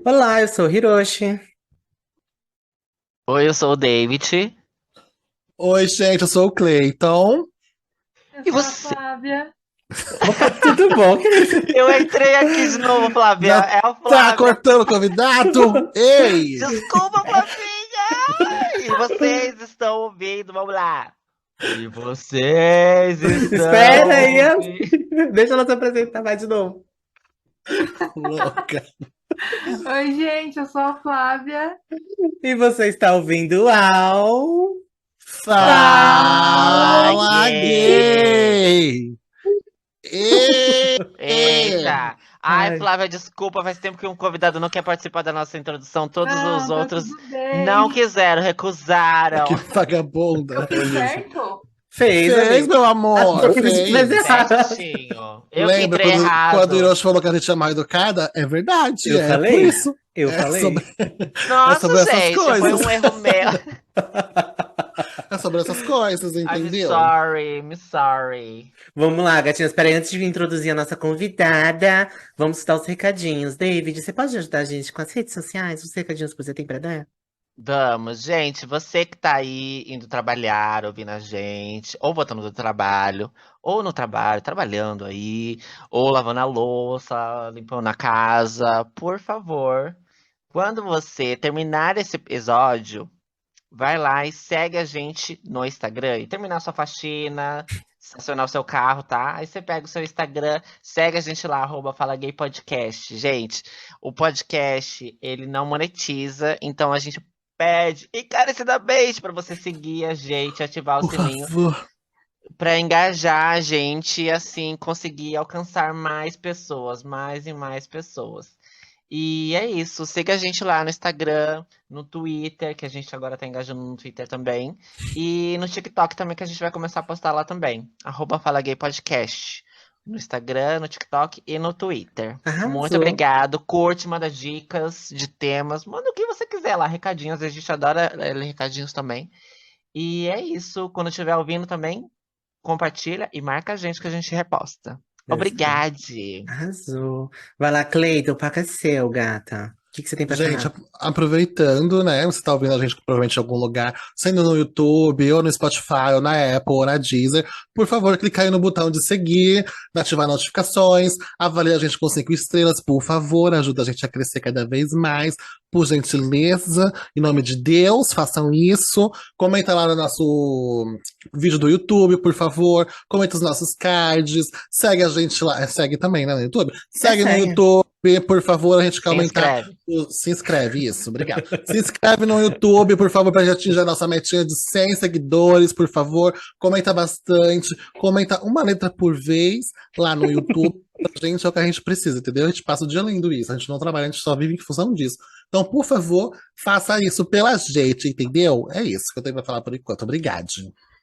Olá, eu sou o Hiroshi. Oi, eu sou o David. Oi, gente, eu sou o Cleiton. Eu E sou a você? Flávia. Opa, tudo bom, querido? Eu entrei aqui de novo, Flávia. Já É a tá Flávia. cortando o convidado? Ei! Desculpa, Flavinha! E vocês estão ouvindo? Vamos lá. E vocês estão Espera aí, ouvindo? deixa ela se apresentar, vai de novo. Louca. Oi, gente, eu sou a Flávia. E você está ouvindo ao... Fala, Fala, gay! gay! Ei! Eita! Ai, Ai, Flávia, desculpa, faz tempo que um convidado não quer participar da nossa introdução. Todos os Não, tá outros tudo não bem. quiseram, recusaram. Que Eu vagabunda. fiz certo? fez, Fez, amigo. meu Ah, amor, fez fez. errado. Certinho. Eu que Lembra entrei quando o errado. Hiroshi falou que a gente é mal educada? É verdade, Eu é por falei? isso. Eu É sobre, falei? é Nossa, sobre essas gente, foi coisas. um erro meu. É sobre essas coisas, I'm entendeu? sorry, I'm sorry. Vamos lá, gatinhas. Espera aí, antes de introduzir a nossa convidada, vamos dar os recadinhos. David, você pode ajudar a gente com as redes sociais? Os recadinhos que você tem para dar? Vamos, gente, você que tá aí indo trabalhar, ouvindo a gente, ou voltando do trabalho, ou no trabalho, trabalhando aí, ou lavando a louça, limpando a casa, por favor, quando você terminar esse episódio, vai lá e segue a gente no Instagram e terminar sua faxina, estacionar o seu carro, tá? Aí você pega o seu Instagram, segue a gente lá, Fala Gay Podcast. Gente, o podcast, ele não monetiza, então a gente pede encarecidamente para você seguir a gente, ativar o Por sininho, favor. para engajar a gente e assim conseguir alcançar mais pessoas, mais e mais pessoas. E é isso. Siga a gente lá no Instagram, no Twitter, que a gente agora tá engajando no Twitter também. E no TikTok também, que a gente vai começar a postar lá também. Fala Gay Podcast. No Instagram, no TikTok e no Twitter. Muito Arrasou. obrigado. Curte, manda dicas de temas. Manda o que você quiser lá, recadinhos. A gente adora ler recadinhos também. E é isso. Quando estiver ouvindo também, compartilha e marca a gente que a gente reposta. Exato. Obrigade. Arrasou. Vai lá, Cleiton, o paca é seu, gata. O que você tem pra Gente, falar? aproveitando, né? Você tá ouvindo a gente provavelmente em algum lugar, sendo no YouTube, ou no Spotify, ou na Apple, ou na Deezer, por favor, clica aí no botão de seguir, ativar notificações, avalie a gente com 5 estrelas, por favor, ajuda a gente a crescer cada vez mais, por gentileza, em nome de Deus, façam isso. Comenta lá no nosso vídeo do YouTube, por favor, comenta os nossos cards, segue a gente lá, segue também, né, no YouTube? Segue no Segue. YouTube, por favor, a gente quer Se aumentar. inscreve. Se inscreve, isso, obrigado. Se inscreve no YouTube, por favor, para gente atingir a nossa metinha de 100 seguidores, por favor. Comenta bastante, comenta uma letra por vez lá no YouTube. Pra gente é o que a gente precisa, entendeu? A gente passa o dia lendo isso, a gente não trabalha, a gente só vive em função disso. Então, por favor, faça isso pela gente, entendeu? É isso que eu tenho pra falar por enquanto. Obrigado.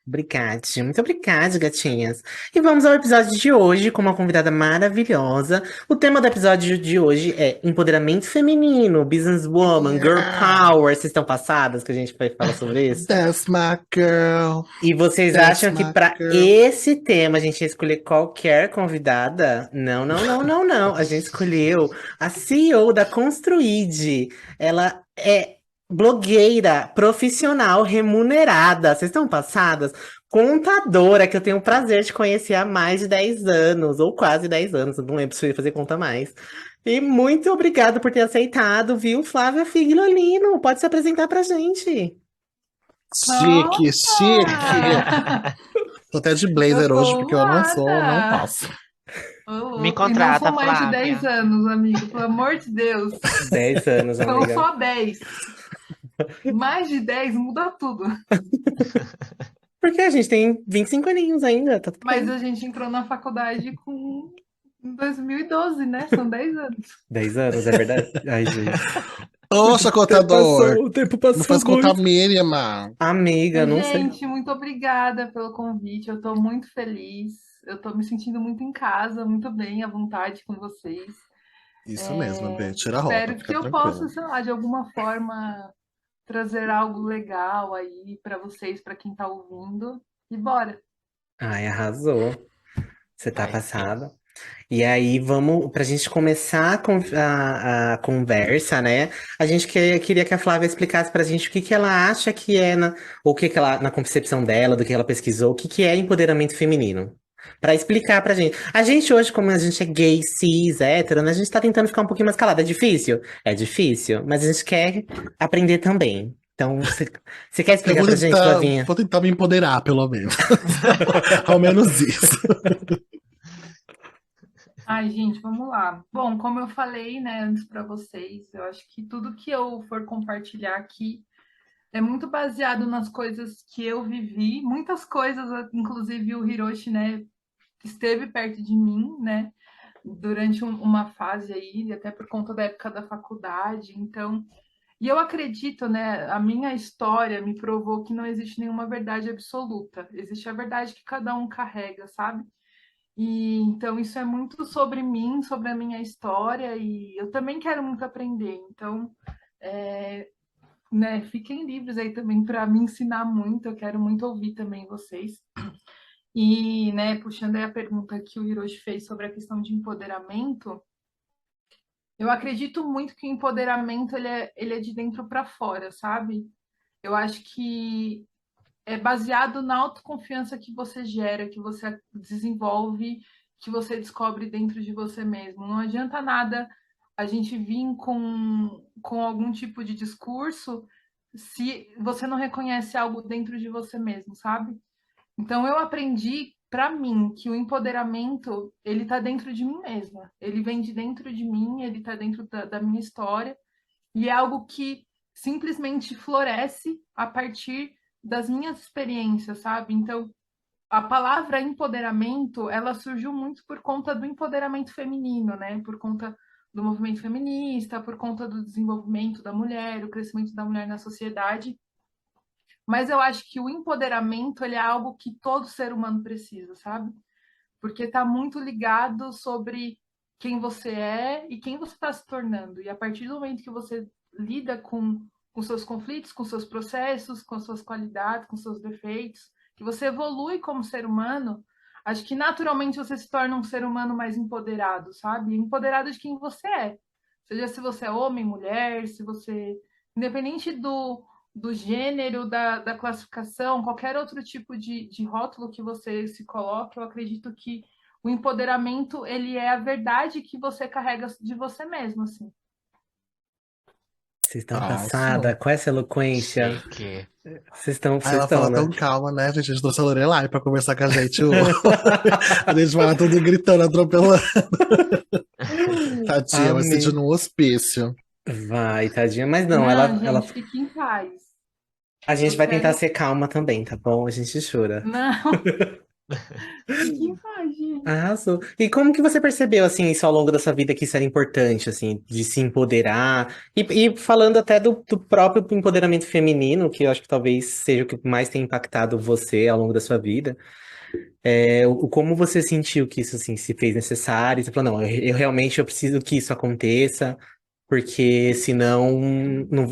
Obrigada, muito obrigada, gatinhas. E vamos ao episódio de hoje com uma convidada maravilhosa. O tema do episódio de hoje é empoderamento feminino, businesswoman, girl Yeah, power. Vocês estão passadas que a gente vai falar sobre isso? that's my girl, E vocês that's acham que my para girl. esse tema a gente ia escolher qualquer convidada? Não, não, não, não, não. A gente escolheu a CEO da Construid. Ela é blogueira profissional remunerada. Vocês estão passadas? Contadora, que eu tenho o prazer de conhecer há mais de 10 anos, ou quase 10 anos, eu não lembro se eu ia fazer conta mais. E muito obrigada por ter aceitado, viu, Flávia Figlio? Pode se apresentar pra gente. Chique, chique. Opa! Tô até de Eu blazer hoje, tô porque eu não sou, não honrada. posso. Ô, Me louco. E não sou contrata, mais de 10 Flávia. anos, amigo. Pelo amor de Deus. 10 anos, São amiga. só 10. Mais de 10 muda tudo. Porque a gente tem 25 aninhos ainda, tá tudo Mas bem. a gente entrou na faculdade em 2012, né? São 10 anos. 10 anos, é verdade? Ai, gente. Poxa, contador, O tempo não passou faz contar muito. mínima. Amiga, Mas, não sei. gente, muito obrigada pelo convite. Eu tô muito feliz. Eu tô me sentindo muito em casa, muito bem, à vontade com vocês. Isso mesmo, Bê, tira a roupa, Espero que fica eu possa, tranquilo. sei lá, de alguma forma trazer algo legal aí para vocês, para quem tá ouvindo. E bora. Ai, arrasou. Você tá Vai sim. passada. E aí, vamos, pra gente começar a conversa, né? A gente queria que a Flávia explicasse pra gente o que que ela acha que é, ou o que que ela, na concepção dela, do que ela pesquisou, o que que é empoderamento feminino. Pra explicar pra gente. A gente hoje, como a gente é gay, cis, hétero, né? A gente tá tentando ficar um pouquinho mais calada. É difícil? É difícil, mas a gente quer aprender também. Então, você quer Eu explicar pra gente, Flavinha? vou tentar me empoderar, pelo menos. Ao menos isso. Ai, gente, vamos lá. Bom, como eu falei, né, antes para vocês, eu acho que tudo que eu for compartilhar aqui é muito baseado nas coisas que eu vivi, muitas coisas, inclusive o Hiroshi, né, esteve perto de mim, né, durante uma fase aí, até por conta da época da faculdade. Então, e eu acredito, né, a minha história me provou que não existe nenhuma verdade absoluta. Existe a verdade que cada um carrega, sabe? E então isso é muito sobre mim, sobre a minha história, e eu também quero muito aprender. Então, é, né, fiquem livres aí também para me ensinar muito. Eu quero muito ouvir também vocês. E, né, puxando aí a pergunta que o Hiroshi fez sobre a questão de empoderamento, eu acredito muito que o empoderamento ele é de dentro para fora, sabe? Eu acho que é baseado na autoconfiança que você gera, que você desenvolve, que você descobre dentro de você mesmo. Não adianta nada a gente vir com algum tipo de discurso se você não reconhece algo dentro de você mesmo, sabe? Então eu aprendi para mim que o empoderamento ele está dentro de mim mesma. Ele vem de dentro de mim, ele está dentro da minha história e é algo que simplesmente floresce a partir das minhas experiências, sabe? Então, a palavra empoderamento, ela surgiu muito por conta do empoderamento feminino, né? Por conta do movimento feminista, por conta do desenvolvimento da mulher, o crescimento da mulher na sociedade. Mas eu acho que o empoderamento, ele é algo que todo ser humano precisa, sabe? Porque está muito ligado sobre quem você é e quem você está se tornando. E a partir do momento que você lida com seus conflitos, com seus processos, com suas qualidades, com seus defeitos, que você evolui como ser humano, acho que naturalmente você se torna um ser humano mais empoderado, sabe? Empoderado de quem você é. Seja se você é homem, mulher, se você. Independente do gênero, da classificação, qualquer outro tipo de rótulo que você se coloque, eu acredito que o empoderamento, ele é a verdade que você carrega de você mesmo, assim. Vocês estão Nossa. passadas com essa eloquência. Chique. Aí Vocês ela estão, fala né? tão calma, né, gente? A gente trouxe a Lorelai pra conversar com a gente hoje. A gente vai lá tudo gritando, atropelando. Tadinha, vai ser Amém. no hospício. Vai, tadinha. Mas não, Não, gente, fique em paz. a gente Eu vai tentar quero. ser calma também, tá bom? A gente chora. Não, fique em paz, gente. Arrasou. E como que você percebeu, assim, isso ao longo da sua vida, que isso era importante, assim, de se empoderar? E falando até do próprio empoderamento feminino, que eu acho que talvez seja o que mais tem impactado você ao longo da sua vida. Como você sentiu que isso, assim, se fez necessário? Você falou, não, eu realmente eu preciso que isso aconteça, porque senão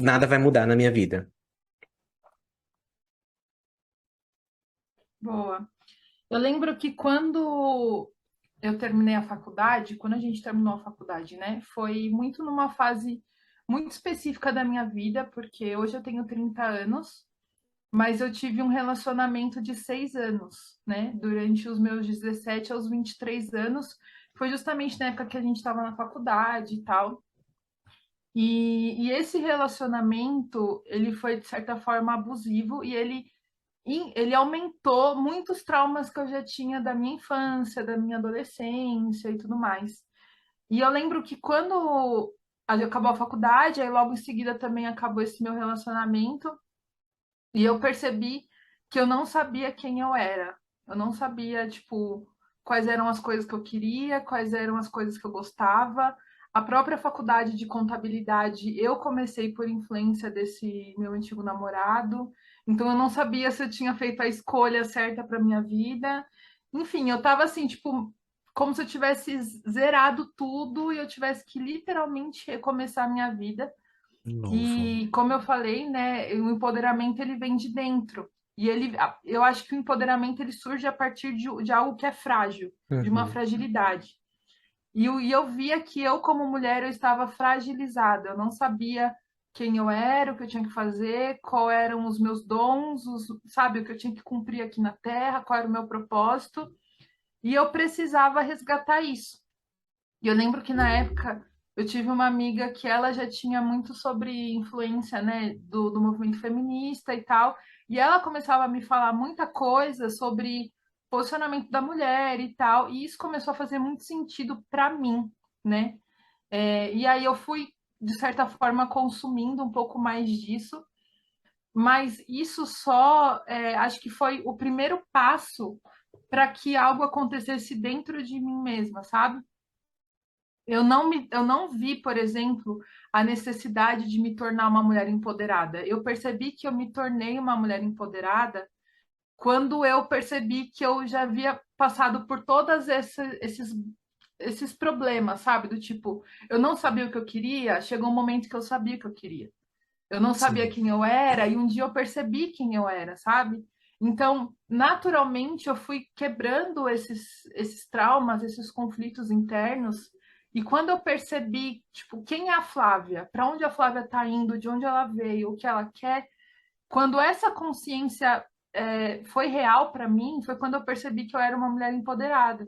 nada vai mudar na minha vida. Boa. Eu lembro que quando eu terminei a faculdade, quando a gente terminou a faculdade, né, foi muito numa fase muito específica da minha vida, porque hoje eu tenho 30 anos, mas eu tive um relacionamento de 6 anos, né, durante os meus 17 aos 23 anos. Foi justamente na época que a gente estava na faculdade e tal. E esse relacionamento, ele foi, de certa forma, abusivo e ele aumentou muitos traumas que eu já tinha da minha infância, da minha adolescência e tudo mais. E eu lembro que quando acabou a faculdade, aí logo em seguida também acabou esse meu relacionamento, e eu percebi que eu não sabia quem eu era. Eu não sabia, tipo, quais eram as coisas que eu queria, quais eram as coisas que eu gostava. A própria faculdade de contabilidade, eu comecei por influência desse meu antigo namorado. Então eu não sabia se eu tinha feito a escolha certa para minha vida. Enfim, eu tava assim, tipo, como se eu tivesse zerado tudo e eu tivesse que literalmente recomeçar a minha vida. Novo. E como eu falei, né, o empoderamento ele vem de dentro. E eu acho que o empoderamento ele surge a partir de algo que é frágil, de uma Uhum. fragilidade. E eu via que eu, como mulher, eu estava fragilizada. Eu não sabia quem eu era, o que eu tinha que fazer, qual eram os meus dons, sabe, o que eu tinha que cumprir aqui na Terra, qual era o meu propósito. E eu precisava resgatar isso. E eu lembro que na época eu tive uma amiga que ela já tinha muito sobre influência, né, do movimento feminista e tal, e ela começava a me falar muita coisa sobre posicionamento da mulher e tal, e isso começou a fazer muito sentido para mim, né? E aí eu fui, de certa forma, consumindo um pouco mais disso, mas isso só, acho que foi o primeiro passo para que algo acontecesse dentro de mim mesma, sabe? Eu não vi, por exemplo, a necessidade de me tornar uma mulher empoderada. Eu percebi que eu me tornei uma mulher empoderada quando eu percebi que eu já havia passado por todos esses problemas, sabe? Do tipo, eu não sabia o que eu queria, chegou um momento que eu sabia o que eu queria. Eu não sabia Sim. quem eu era, e um dia eu percebi quem eu era, sabe? Então, naturalmente, eu fui quebrando esses traumas, esses conflitos internos. E quando eu percebi, tipo, quem é a Flávia? Para onde a Flávia está indo? De onde ela veio? O que ela quer? Quando essa consciência foi real para mim, foi quando eu percebi que eu era uma mulher empoderada.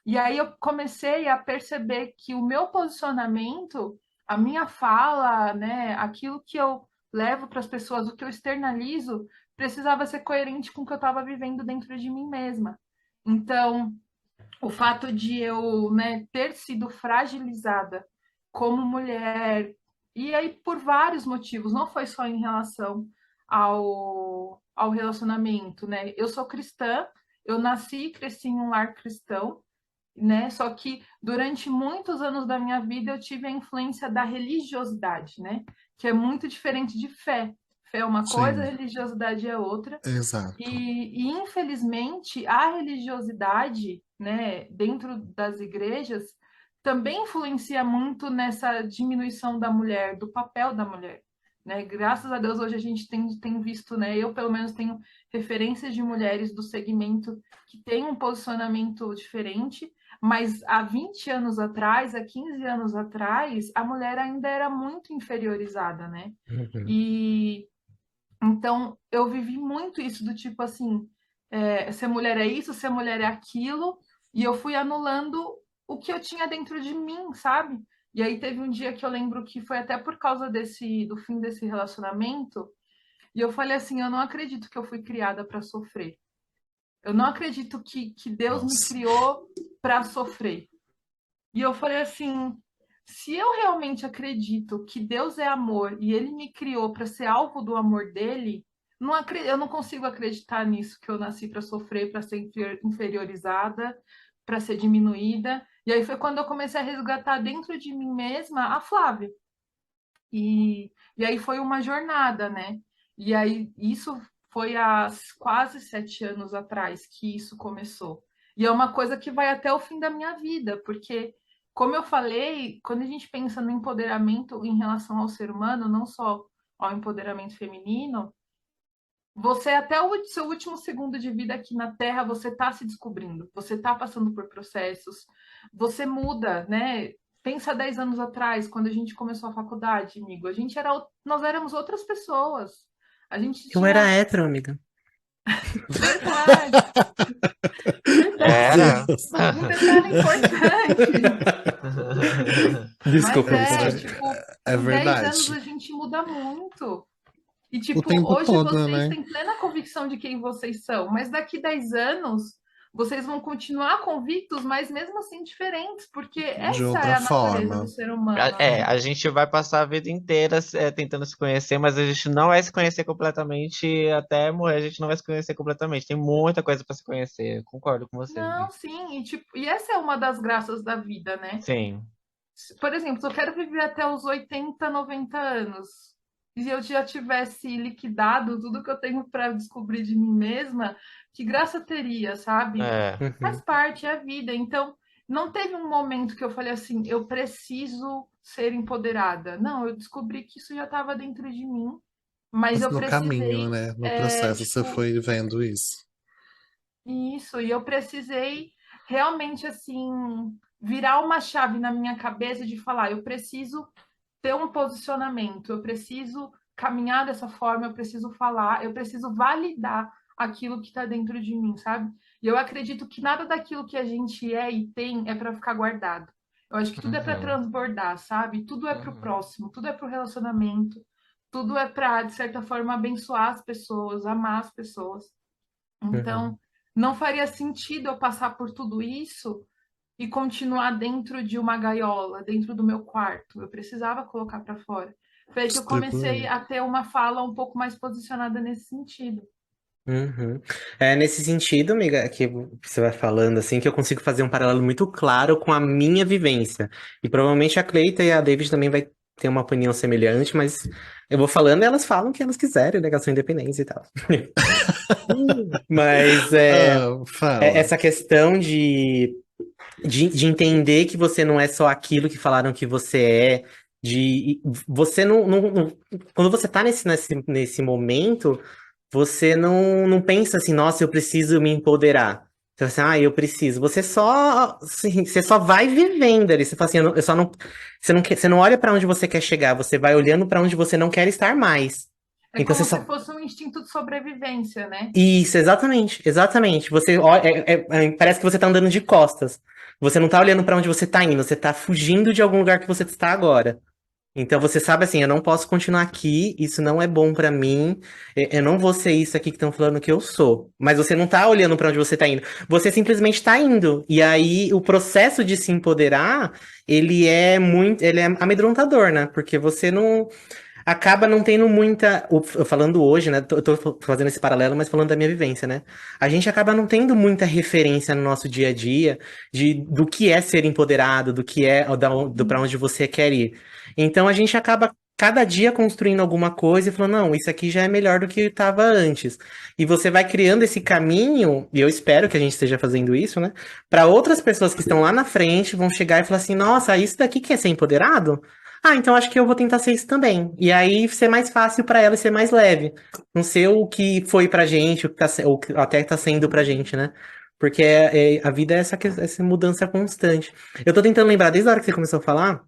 E aí eu comecei a perceber que o meu posicionamento, a minha fala, né, aquilo que eu levo para as pessoas, o que eu externalizo, precisava ser coerente com o que eu estava vivendo dentro de mim mesma. Então, o fato de eu, né, ter sido fragilizada como mulher, e aí por vários motivos, não foi só em relação ao relacionamento, né? Eu sou cristã, eu nasci e cresci em um lar cristão, né? Só que durante muitos anos da minha vida eu tive a influência da religiosidade, né? Que é muito diferente de fé. Fé é uma coisa, Sim, religiosidade é outra. exato. E infelizmente a religiosidade, né, dentro das igrejas, também influencia muito nessa diminuição da mulher, do papel da mulher. Né? Graças a Deus hoje a gente tem visto, né, eu pelo menos tenho referências de mulheres do segmento que têm um posicionamento diferente, mas há 20 anos atrás, há 15 anos atrás, a mulher ainda era muito inferiorizada, né? Uhum. E então eu vivi muito isso do tipo assim, ser mulher é isso, ser mulher é aquilo, e eu fui anulando o que eu tinha dentro de mim, sabe? E aí teve um dia que eu lembro que foi até por causa do fim desse relacionamento, e eu falei assim, eu não acredito que eu fui criada para sofrer. Eu não acredito que Deus me Nossa. criou para sofrer. E eu falei assim: se eu realmente acredito que Deus é amor e ele me criou para ser alvo do amor dele, eu não consigo acreditar nisso, que eu nasci para sofrer, para ser inferiorizada, para ser diminuída. E aí foi quando eu comecei a resgatar dentro de mim mesma a Flávia. E aí foi uma jornada, né? E aí isso foi há quase 7 anos atrás que isso começou. E é uma coisa que vai até o fim da minha vida, porque, como eu falei, quando a gente pensa no empoderamento em relação ao ser humano, não só ao empoderamento feminino, você até o seu último segundo de vida aqui na Terra, você está se descobrindo, você está passando por processos, você muda, né? Pensa 10 anos atrás, quando a gente começou a faculdade, amigo, nós éramos outras pessoas. A gente Eu era tinha hétero, amiga. verdade, verdade. Era. Deus. Um detalhe importante. Mas Desculpa, Gustavo. tipo, É em 10 anos verdade. a gente muda muito. E, O tipo, tempo hoje todo, vocês né? têm plena convicção de quem vocês são, mas daqui 10 anos vocês vão continuar convictos, mas mesmo assim diferentes, porque De essa é outra a natureza do forma. ser humano, É, né? a gente vai passar a vida inteira tentando se conhecer, mas a gente não vai se conhecer completamente até morrer. A gente não vai se conhecer completamente. Tem muita coisa para se conhecer. Concordo com você, Não, amigo. sim, e essa é uma das graças da vida, né? Sim. Por exemplo, se eu quero viver até os 80, 90 anos, e eu já tivesse liquidado tudo que eu tenho para descobrir de mim mesma, que graça teria, sabe? É. Faz Uhum. parte, é a vida. Então, não teve um momento que eu falei assim, eu preciso ser empoderada. Não, eu descobri que isso já estava dentro de mim, mas Mas eu no caminho, precisei, né? No processo você tipo, foi vendo isso. isso, e eu precisei. realmente assim virar uma chave na minha cabeça de falar, eu preciso ter um posicionamento, eu preciso caminhar dessa forma, eu preciso falar, eu preciso validar aquilo que está dentro de mim, sabe? E eu acredito que nada daquilo que a gente é e tem é para ficar guardado. Eu acho que tudo é para Uhum, transbordar, sabe? Tudo é para o uhum, próximo, tudo é para o relacionamento, tudo é para, de certa forma, abençoar as pessoas, amar as pessoas. Uhum. Então, não faria sentido eu passar por tudo isso e continuar dentro de uma gaiola, dentro do meu quarto. Eu precisava colocar para fora. Foi aí que eu comecei Distribuir. a ter uma fala um pouco mais posicionada nesse sentido. Uhum. É nesse sentido, amiga, que você vai falando assim, que eu consigo fazer um paralelo muito claro com a minha vivência. E provavelmente a Cleita e a David também vai ter uma opinião semelhante, mas eu vou falando e elas falam o que elas quiserem, né, que elas são independentes e tal. Mas Ah, fala. essa questão de entender que você não é só aquilo que falaram que você é, de você quando você tá nesse momento, você não pensa assim, nossa, eu preciso me empoderar. Você fala assim, eu preciso. Você só, assim, você só vai vivendo ali. Você fala assim, eu só não, você não olha pra onde você quer chegar, você vai olhando pra onde você não quer estar mais. É Então você como se só fosse um instinto de sobrevivência, né? isso, exatamente, exatamente. Você olha, parece que você tá andando de costas. Você não tá olhando pra onde você tá indo, você tá fugindo de algum lugar que você está agora. Então você sabe assim, eu não posso continuar aqui, isso não é bom pra mim, eu não vou ser isso aqui que estão falando que eu sou. Mas você não tá olhando pra onde você tá indo, você simplesmente tá indo. E aí o processo de se empoderar, ele é amedrontador, né? Porque você não acaba não tendo muita. Falando hoje, né? Tô fazendo esse paralelo, mas falando da minha vivência, né? A gente acaba não tendo muita referência no nosso dia a dia do que é ser empoderado, do que é do para onde você quer ir. Então a gente acaba cada dia construindo alguma coisa e falando, não, isso aqui já é melhor do que estava antes. E você vai criando esse caminho, e eu espero que a gente esteja fazendo isso, né? Para outras pessoas que estão lá na frente vão chegar e falar assim, nossa, isso daqui quer ser empoderado? Então acho que eu vou tentar ser isso também. E aí ser mais fácil pra ela e ser mais leve. Não ser o que foi pra gente, o que o que até tá sendo pra gente, né? Porque a vida é essa mudança constante. Eu tô tentando lembrar, desde a hora que você começou a falar,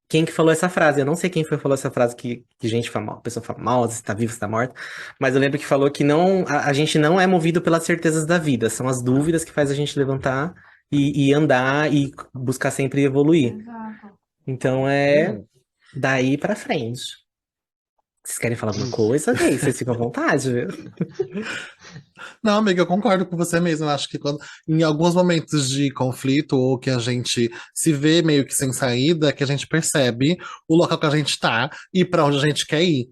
quem que falou essa frase. Eu não sei quem foi que falou essa frase que gente famosa, pessoa famosa, se tá viva, se tá morta. Mas eu lembro que falou que não, a gente não é movido pelas certezas da vida. São as dúvidas que faz a gente levantar e andar e buscar sempre evoluir. Exato. Então é. Hum, Daí pra frente. Vocês querem falar alguma hum. coisa, gay? Vocês ficam à vontade, viu? Não, amiga, eu concordo com você mesmo. Eu acho que quando, em alguns momentos de conflito ou que a gente se vê meio que sem saída, que a gente percebe o local que a gente tá e para onde a gente quer ir.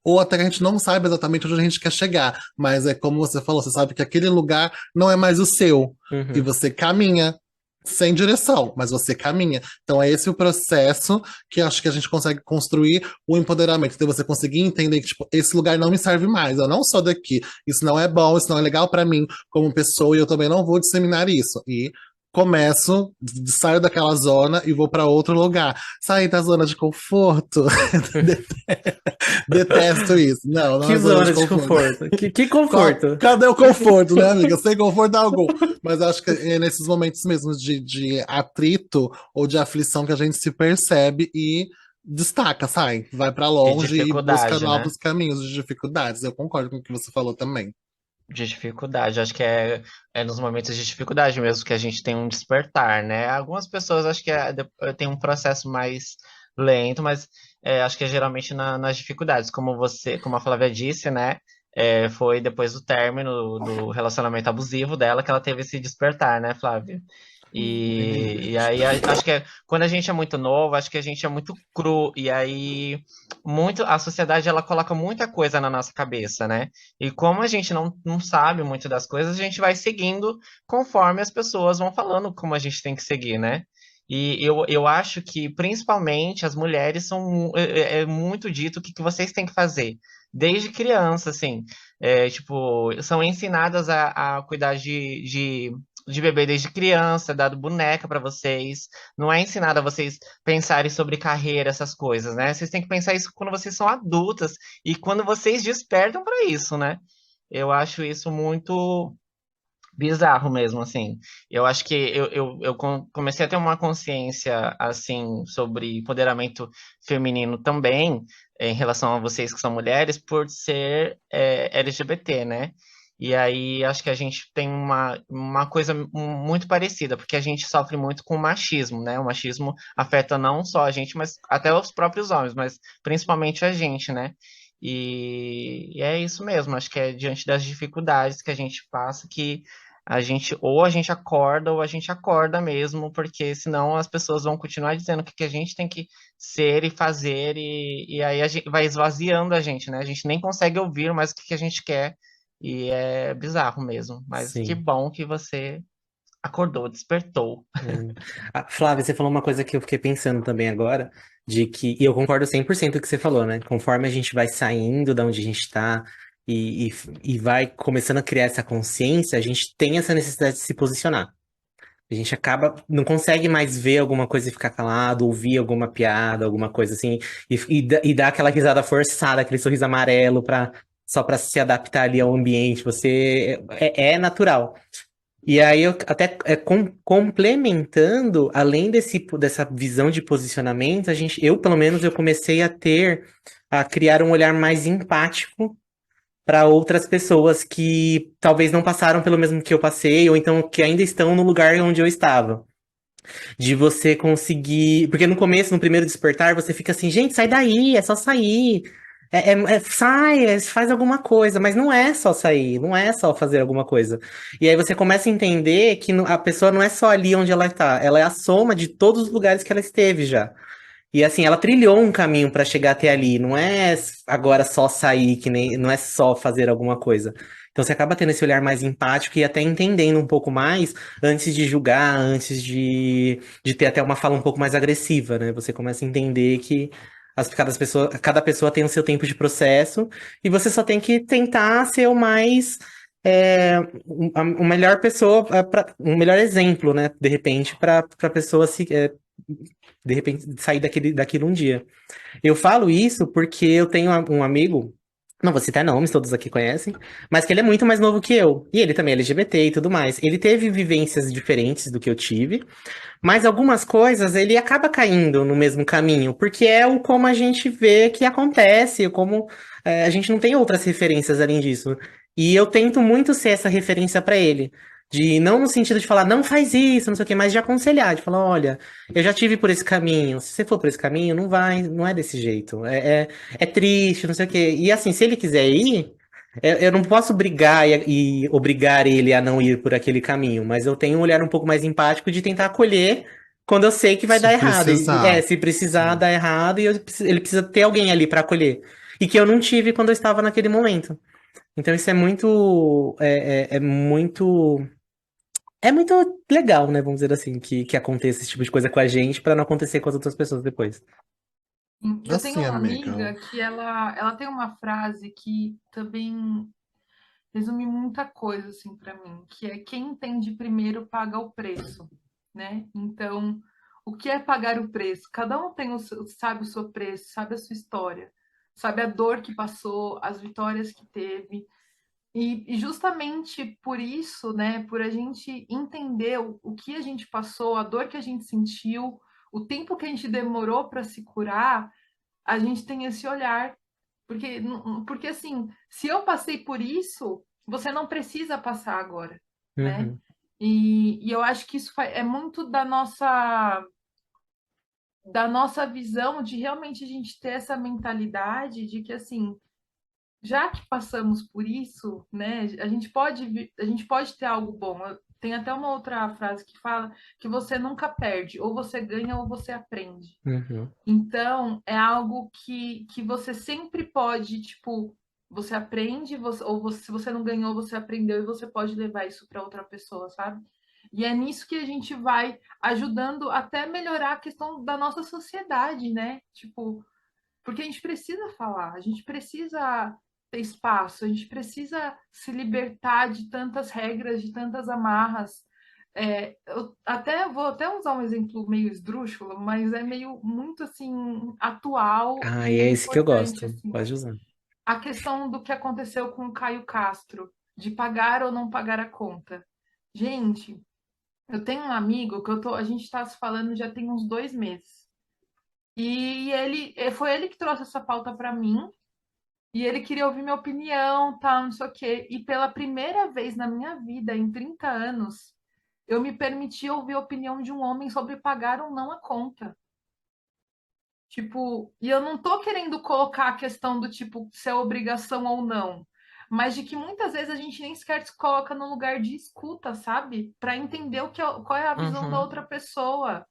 Ou até que a gente não sabe exatamente onde a gente quer chegar, mas é como você falou, você sabe que aquele lugar não é mais o seu e Uhum. você caminha sem direção, mas você caminha. Então é esse o processo que eu acho que a gente consegue construir o empoderamento, de você conseguir entender que tipo, esse lugar não me serve mais, eu não sou daqui, isso não é bom, isso não é legal pra mim como pessoa e eu também não vou disseminar isso. E começo, saio daquela zona e vou pra outro lugar. Sair da zona de conforto. Detesto isso. Não, não Que é zona de zona de conforto. conforto. Que conforto. Cadê o conforto, né, amiga? Sem conforto algum. Mas acho que é nesses momentos mesmo de atrito ou de aflição que a gente se percebe e destaca, sai, vai pra de longe e busca dificuldade, né? novos caminhos de dificuldades. Eu concordo com o que você falou também. De dificuldade. Acho que é nos momentos de dificuldade mesmo que a gente tem um despertar, né? Algumas pessoas acho que tem um processo mais lento, mas acho que é geralmente nas dificuldades. Como você, como a Flávia disse, né? Foi depois do término do relacionamento abusivo dela que ela teve esse despertar, né, Flávia? E Verdade. aí acho que quando a gente é muito novo, acho que a gente é muito cru, e aí a sociedade ela coloca muita coisa na nossa cabeça, né? E como a gente não sabe muito das coisas, a gente vai seguindo conforme as pessoas vão falando como a gente tem que seguir, né? E eu acho que, principalmente, as mulheres é muito dito que vocês têm que fazer. Desde criança, assim. Tipo, são ensinadas a cuidar de bebê desde criança, é dado boneca para vocês. Não é ensinado a vocês pensarem sobre carreira, essas coisas, né? Vocês têm que pensar isso quando vocês são adultas e quando vocês despertam para isso, né? Eu acho isso muito bizarro mesmo, assim. Eu acho que comecei a ter uma consciência, assim, sobre empoderamento feminino também, em relação a vocês que são mulheres, por ser LGBT, né? E aí acho que a gente tem uma coisa muito parecida, porque a gente sofre muito com o machismo, né? O machismo afeta não só a gente, mas até os próprios homens, mas principalmente a gente, né? E é isso mesmo, acho que é diante das dificuldades que a gente passa que a gente acorda ou a gente acorda mesmo, porque senão as pessoas vão continuar dizendo o que a gente tem que ser e fazer, e aí a gente vai esvaziando a gente, né? A gente nem consegue ouvir mais o que a gente quer, e é bizarro mesmo. Mas que Sim. bom que você acordou, despertou. É. Ah, Flávia, você falou uma coisa que eu fiquei pensando também agora, de que, e eu concordo 100% com o que você falou, né? Conforme a gente vai saindo da onde a gente tá e vai começando a criar essa consciência, a gente tem essa necessidade de se posicionar. A gente acaba, não consegue mais ver alguma coisa e ficar calado, ouvir alguma piada, alguma coisa assim, e dar aquela risada forçada, aquele sorriso amarelo só para se adaptar ali ao ambiente. Você é natural. E aí, eu até complementando, além dessa visão de posicionamento, eu, pelo menos, eu comecei a criar um olhar mais empático para outras pessoas que talvez não passaram pelo mesmo que eu passei, ou então que ainda estão no lugar onde eu estava. De você conseguir. Porque no começo, no primeiro despertar, você fica assim, gente, sai daí, é só sair. Sai, faz alguma coisa, mas não é só sair, não é só fazer alguma coisa. E aí você começa a entender que a pessoa não é só ali onde ela está, ela é a soma de todos os lugares que ela esteve já. E assim, ela trilhou um caminho para chegar até ali. Não é agora só sair, que nem, não é só fazer alguma coisa. Então você acaba tendo esse olhar mais empático e até entendendo um pouco mais antes de julgar, antes de ter até uma fala um pouco mais agressiva, né? Você começa a entender que cada pessoa tem o seu tempo de processo e você só tem que tentar ser o mais. O melhor pessoa, um melhor exemplo, né? De repente, para a pessoa se, de repente sair daquilo um dia. Eu falo isso porque eu tenho um amigo, não vou citar nomes, todos aqui conhecem, mas que ele é muito mais novo que eu. E ele também é LGBT e tudo mais. Ele teve vivências diferentes do que eu tive, mas algumas coisas ele acaba caindo no mesmo caminho, porque é o como a gente vê que acontece, como a gente não tem outras referências além disso. E eu tento muito ser essa referência pra ele. De não no sentido de falar, não faz isso, não sei o quê, mas de aconselhar, de falar, olha, eu já tive por esse caminho. Se você for por esse caminho, não vai, não é desse jeito. É triste, não sei o quê. E assim, se ele quiser ir, eu não posso brigar e obrigar ele a não ir por aquele caminho, mas eu tenho um olhar um pouco mais empático de tentar acolher quando eu sei que vai Se dar errado. precisar. Se precisar Sim. dar errado, ele precisa ter alguém ali para acolher. E que eu não tive quando eu estava naquele momento. Então isso é muito, é muito legal, né? Vamos dizer assim, que aconteça esse tipo de coisa com a gente para não acontecer com as outras pessoas depois. Eu tenho Assim, uma amiga. amiga que ela tem uma frase que também resume muita coisa assim para mim, que é quem entende primeiro paga o preço, né? Então, o que é pagar o preço? Cada um sabe o seu preço, sabe a sua história, sabe a dor que passou, as vitórias que teve. E justamente por isso, né, por a gente entender o que a gente passou, a dor que a gente sentiu, o tempo que a gente demorou para se curar, a gente tem esse olhar. Porque assim, se eu passei por isso, você não precisa passar agora, né? Uhum, E eu acho que isso é muito da nossa visão de realmente a gente ter essa mentalidade de que assim, já que passamos por isso, né, a gente pode ter algo bom. Tem até uma outra frase que fala que você nunca perde, ou você ganha ou você aprende. uhum, Então, é algo que você sempre pode, tipo, você aprende, se você não ganhou, você aprendeu e você pode levar isso para outra pessoa, sabe? E é nisso que a gente vai ajudando até melhorar a questão da nossa sociedade, né? Tipo, porque a gente precisa falar, a gente precisa ter espaço, a gente precisa se libertar de tantas regras, de tantas amarras. Eu vou até usar um exemplo meio esdrúxulo, mas é meio muito assim atual ah, e e é é esse que eu importante gosto. assim. Pode usar. A questão do que aconteceu com o Caio Castro, de pagar ou não pagar a conta. Gente, eu tenho um amigo que a gente tá se falando já tem uns 2 meses. E foi ele que trouxe essa pauta para mim. E ele queria ouvir minha opinião, tal, não sei o quê. E pela primeira vez na minha vida, em 30 anos, eu me permiti ouvir a opinião de um homem sobre pagar ou não a conta. Tipo, e eu não tô querendo colocar a questão do tipo se é obrigação ou não, mas de que muitas vezes a gente nem sequer se coloca no lugar de escuta, sabe? Para entender qual é a visão da Uhum, outra pessoa.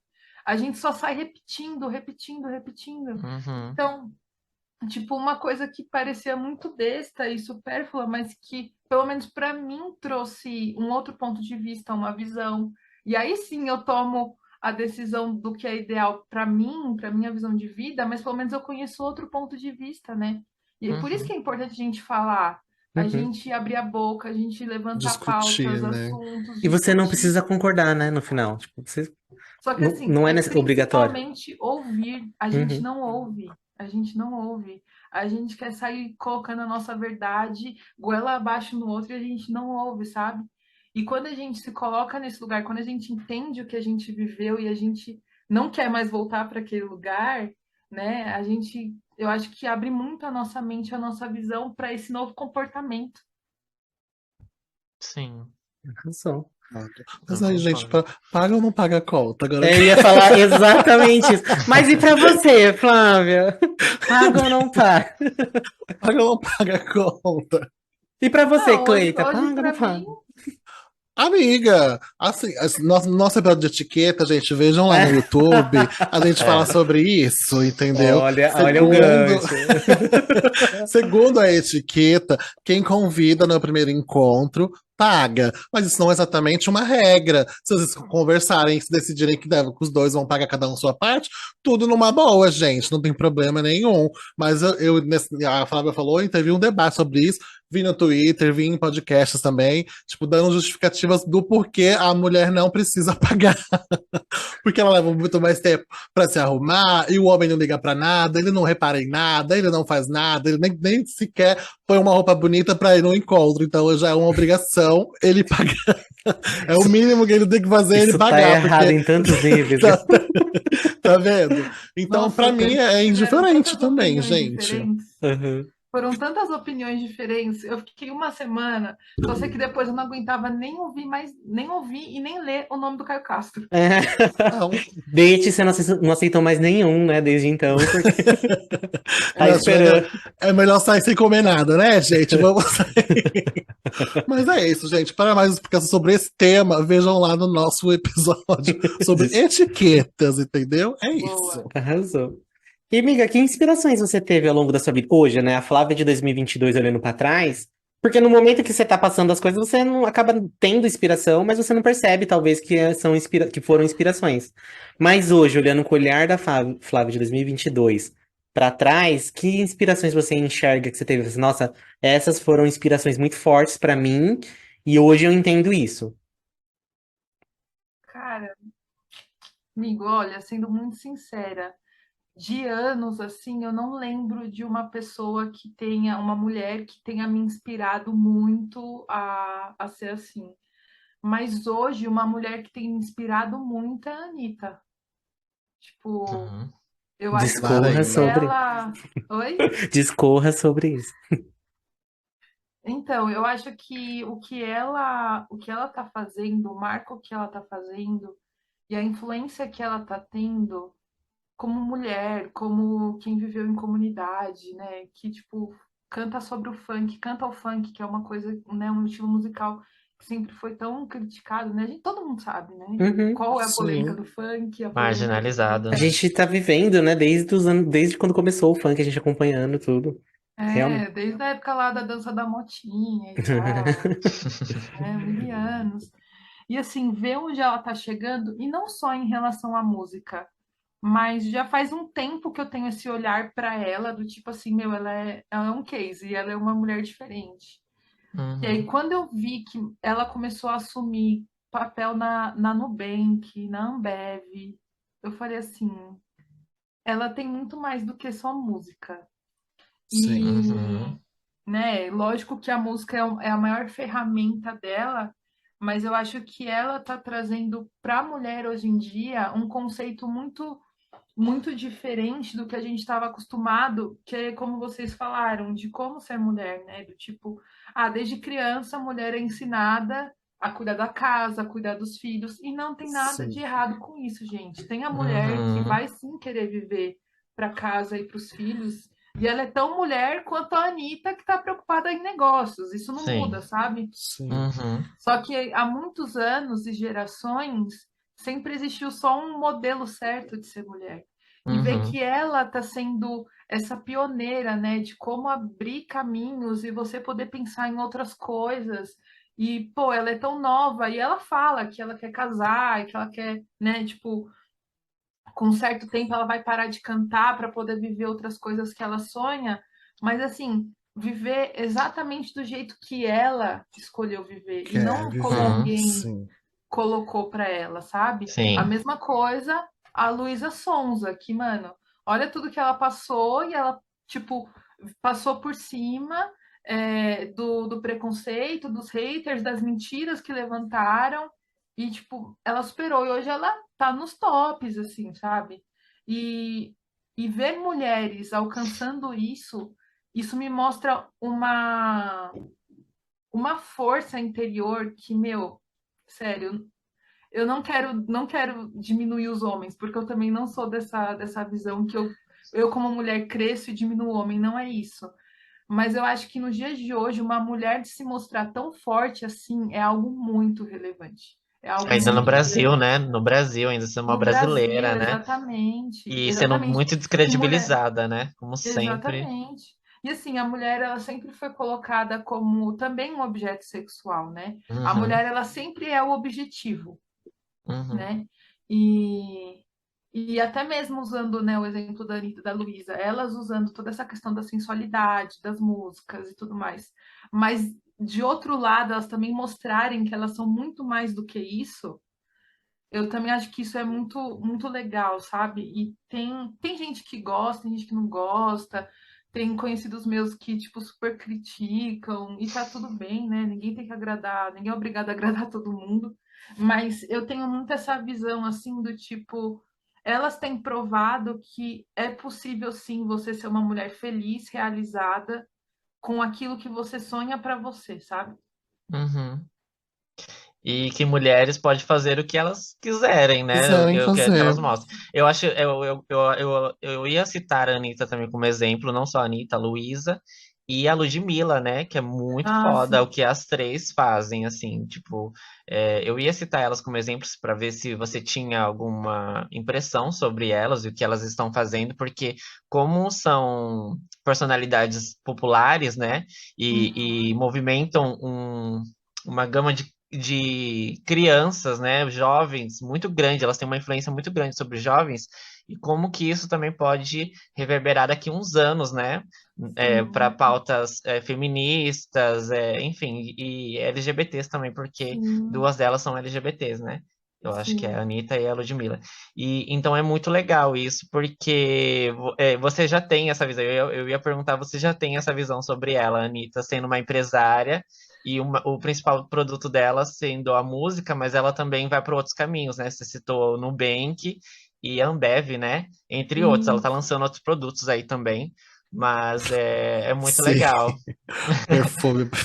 A gente só sai repetindo, repetindo, repetindo. uhum, Então, tipo, uma coisa que parecia muito besta e supérflua, mas que, pelo menos para mim, trouxe um outro ponto de vista, uma visão. E aí sim eu tomo a decisão do que é ideal para mim, para minha visão de vida, mas pelo menos eu conheço outro ponto de vista, né? E é por isso que uhum. é importante a gente falar, a Uhum. gente abrir a boca, a gente levantar Discutir, pautas, né? assuntos, E você não discutir. precisa concordar, né, no final. Tipo, você Só que não, assim, não é é obrigatório. principalmente ouvir. A gente Uhum. não ouve. A gente não ouve. A gente quer sair colocando a nossa verdade goela abaixo no outro e a gente não ouve, sabe? E quando a gente se coloca nesse lugar, quando a gente entende o que a gente viveu e a gente não quer mais voltar para aquele lugar, né? Eu acho que abre muito a nossa mente, a nossa visão para esse novo comportamento. Sim, Arrasou. Mas eu aí, gente, concordo. paga ou não paga a conta? Agora Eu ia falar exatamente isso. Mas e pra você, Flávia? Paga ou não paga? paga ou não paga a conta? E pra você, Não, hoje, Cleita, hoje paga ou não para mim, paga? Amiga, assim, nosso episódio de etiqueta, gente, vejam lá no YouTube, a gente fala É. sobre isso, entendeu? Olha o Segundo, gancho. segundo a etiqueta, quem convida no primeiro encontro paga, mas isso não é exatamente uma regra. Se vocês conversarem, se decidirem que os dois vão pagar cada um sua parte, tudo numa boa, gente, não tem problema nenhum. Mas a Flávia falou, e teve um debate sobre isso. Vi no Twitter, vi em podcasts também, tipo, dando justificativas do porquê a mulher não precisa pagar. Porque ela leva muito mais tempo pra se arrumar, e o homem não liga pra nada, ele não repara em nada, ele não faz nada, ele nem sequer põe uma roupa bonita pra ir no encontro. Então já é uma obrigação ele pagar. É o Isso, mínimo que ele tem que fazer, ele isso tá pagar, errado porque em tantos níveis. tá, tá vendo? Então, pra nossa, mim, é tiveram indiferente tantas também, opiniões gente. diferentes. Uhum. Foram tantas opiniões diferentes. Eu fiquei uma semana, só sei que depois eu não aguentava nem ouvir mais, nem ouvir e nem ler o nome do Caio Castro. É. Não, Date, você não aceitou mais nenhum, né, desde então, porque tá acho melhor, esperando. é melhor sair sem comer nada, né, gente? Vamos sair. Mas é isso, gente. Para mais explicações sobre esse tema, vejam lá no nosso episódio sobre Des- etiquetas, entendeu? É Boa. isso. Arrasou. E, amiga, que inspirações você teve ao longo da sua vida? Hoje, né? A Flávia de 2022 olhando pra trás. Porque no momento que você tá passando as coisas, você não acaba tendo inspiração, mas você não percebe, talvez, que foram inspirações. Mas hoje, olhando com o olhar da Flávia de 2022 pra trás, que inspirações você enxerga que você teve? Você fala assim, nossa, essas foram inspirações muito fortes pra mim, e hoje eu entendo isso. Cara, amigo, olha, sendo muito sincera, de anos assim, eu não lembro de uma pessoa que tenha, uma mulher que tenha me inspirado muito a ser assim. Mas hoje, uma mulher que tem me inspirado muito é a Anitta. Tipo, Uhum. eu acho que o Discorra que Marina. sobre, ela. Oi? discorra sobre isso. Então, eu acho que o que ela tá fazendo, o marco que ela tá fazendo e a influência que ela tá tendo como mulher, como quem viveu em comunidade, né, que tipo canta sobre o funk, canta o funk, que é uma coisa, né, um estilo musical que sempre foi tão criticado, né? Todo mundo sabe, né? Uhum. Qual é a polêmica Sim. do funk, a polêmica do Marginalizado, A né? gente tá vivendo, né, desde os anos, desde quando começou o funk, a gente acompanhando tudo. Realmente. desde a época lá da dança da motinha e tal, né, mil anos. E assim, ver onde ela tá chegando, e não só em relação à música, mas já faz um tempo que eu tenho esse olhar para ela, do tipo assim, meu, ela é um case, ela é uma mulher diferente. E aí, Uhum. quando eu vi que ela começou a assumir papel na Nubank, na Ambev, eu falei assim, ela tem muito mais do que só música. Sim. E, Uhum. né, lógico que a música é a maior ferramenta dela, mas eu acho que ela tá trazendo para a mulher hoje em dia um conceito muito diferente do que a gente estava acostumado, que é como vocês falaram, de como ser mulher, né? Do tipo, desde criança a mulher é ensinada a cuidar da casa, a cuidar dos filhos, e não tem nada de Sim, errado com isso, gente. Tem a mulher que Uhum. vai sim querer viver para casa e para os filhos, e ela é tão mulher quanto a Anitta que está preocupada em negócios. Isso não Sim. muda, sabe? sim. Uhum. Só que há muitos anos e gerações sempre existiu só um modelo certo de ser mulher. E ver Uhum. que ela está sendo essa pioneira, né, de como abrir caminhos e você poder pensar em outras coisas. E, pô, ela é tão nova e ela fala que ela quer casar e que ela quer, né, tipo, com um certo tempo ela vai parar de cantar para poder viver outras coisas que ela sonha, mas assim, viver exatamente do jeito que ela escolheu viver e Quer não como viver, Uhum. alguém sim. colocou para ela, sabe? A Sim. mesma coisa a Luísa Sonza, que, mano, olha tudo que ela passou e ela, tipo, passou por cima do preconceito, dos haters, das mentiras que levantaram e, tipo, ela superou e hoje ela tá nos tops, assim, sabe? E, e ver mulheres alcançando isso me mostra uma força interior que, meu, sério, eu não quero diminuir os homens, porque eu também não sou dessa visão que eu como mulher cresço e diminuo o homem, não é isso. Mas eu acho que nos dias de hoje, uma mulher de se mostrar tão forte assim é algo muito relevante. É algo Ainda no muito Sim. Brasil, né? relevante. No Brasil, ainda sendo uma No Brasil, brasileira, né? exatamente, E sendo exatamente. muito E mulher, descredibilizada, né? Como sempre. exatamente. E assim, a mulher ela sempre foi colocada como também um objeto sexual, né? A Uhum. mulher ela sempre é o objetivo, Uhum. né? E, e até mesmo usando, né, o exemplo da Anitta e da Luísa, elas usando toda essa questão da sensualidade, das músicas e tudo mais. Mas, de outro lado, elas também mostrarem que elas são muito mais do que isso, eu também acho que isso é muito, muito legal, sabe? E tem gente que gosta, tem gente que não gosta, tem conhecidos meus que, tipo, super criticam, e tá tudo bem, né? Ninguém tem que agradar, ninguém é obrigado a agradar todo mundo. Mas eu tenho muito essa visão, assim, do tipo, elas têm provado que é possível, sim, você ser uma mulher feliz, realizada, com aquilo que você sonha pra você, sabe? Uhum. E que mulheres podem fazer o que elas quiserem, né? Quiserem Que elas fazer. mostram. Eu acho, eu ia citar a Anitta também como exemplo, não só a Anitta, a Luísa e a Ludmilla, né? Que é muito Ah, foda o sim. que as três fazem, assim, tipo, eu ia citar elas como exemplos para ver se você tinha alguma impressão sobre elas e o que elas estão fazendo, porque como são personalidades populares, né? E Uhum. movimentam uma gama de crianças, né, jovens, muito grande, elas têm uma influência muito grande sobre jovens, e como que isso também pode reverberar daqui a uns anos, né, para Sim, pautas feministas, enfim, e LGBTs também, porque sim, duas delas são LGBTs, né? Eu acho que é a sim. Anitta e a Ludmilla. E então é muito legal isso, porque você já tem essa visão. Eu ia perguntar, você já tem essa visão sobre ela, a Anitta, sendo uma empresária e o principal produto dela sendo a música, mas ela também vai para outros caminhos, né? Você citou o Nubank e a Ambev, né? Entre outros. Ela tá Isso. lançando outros produtos aí também, mas é muito Sim. legal.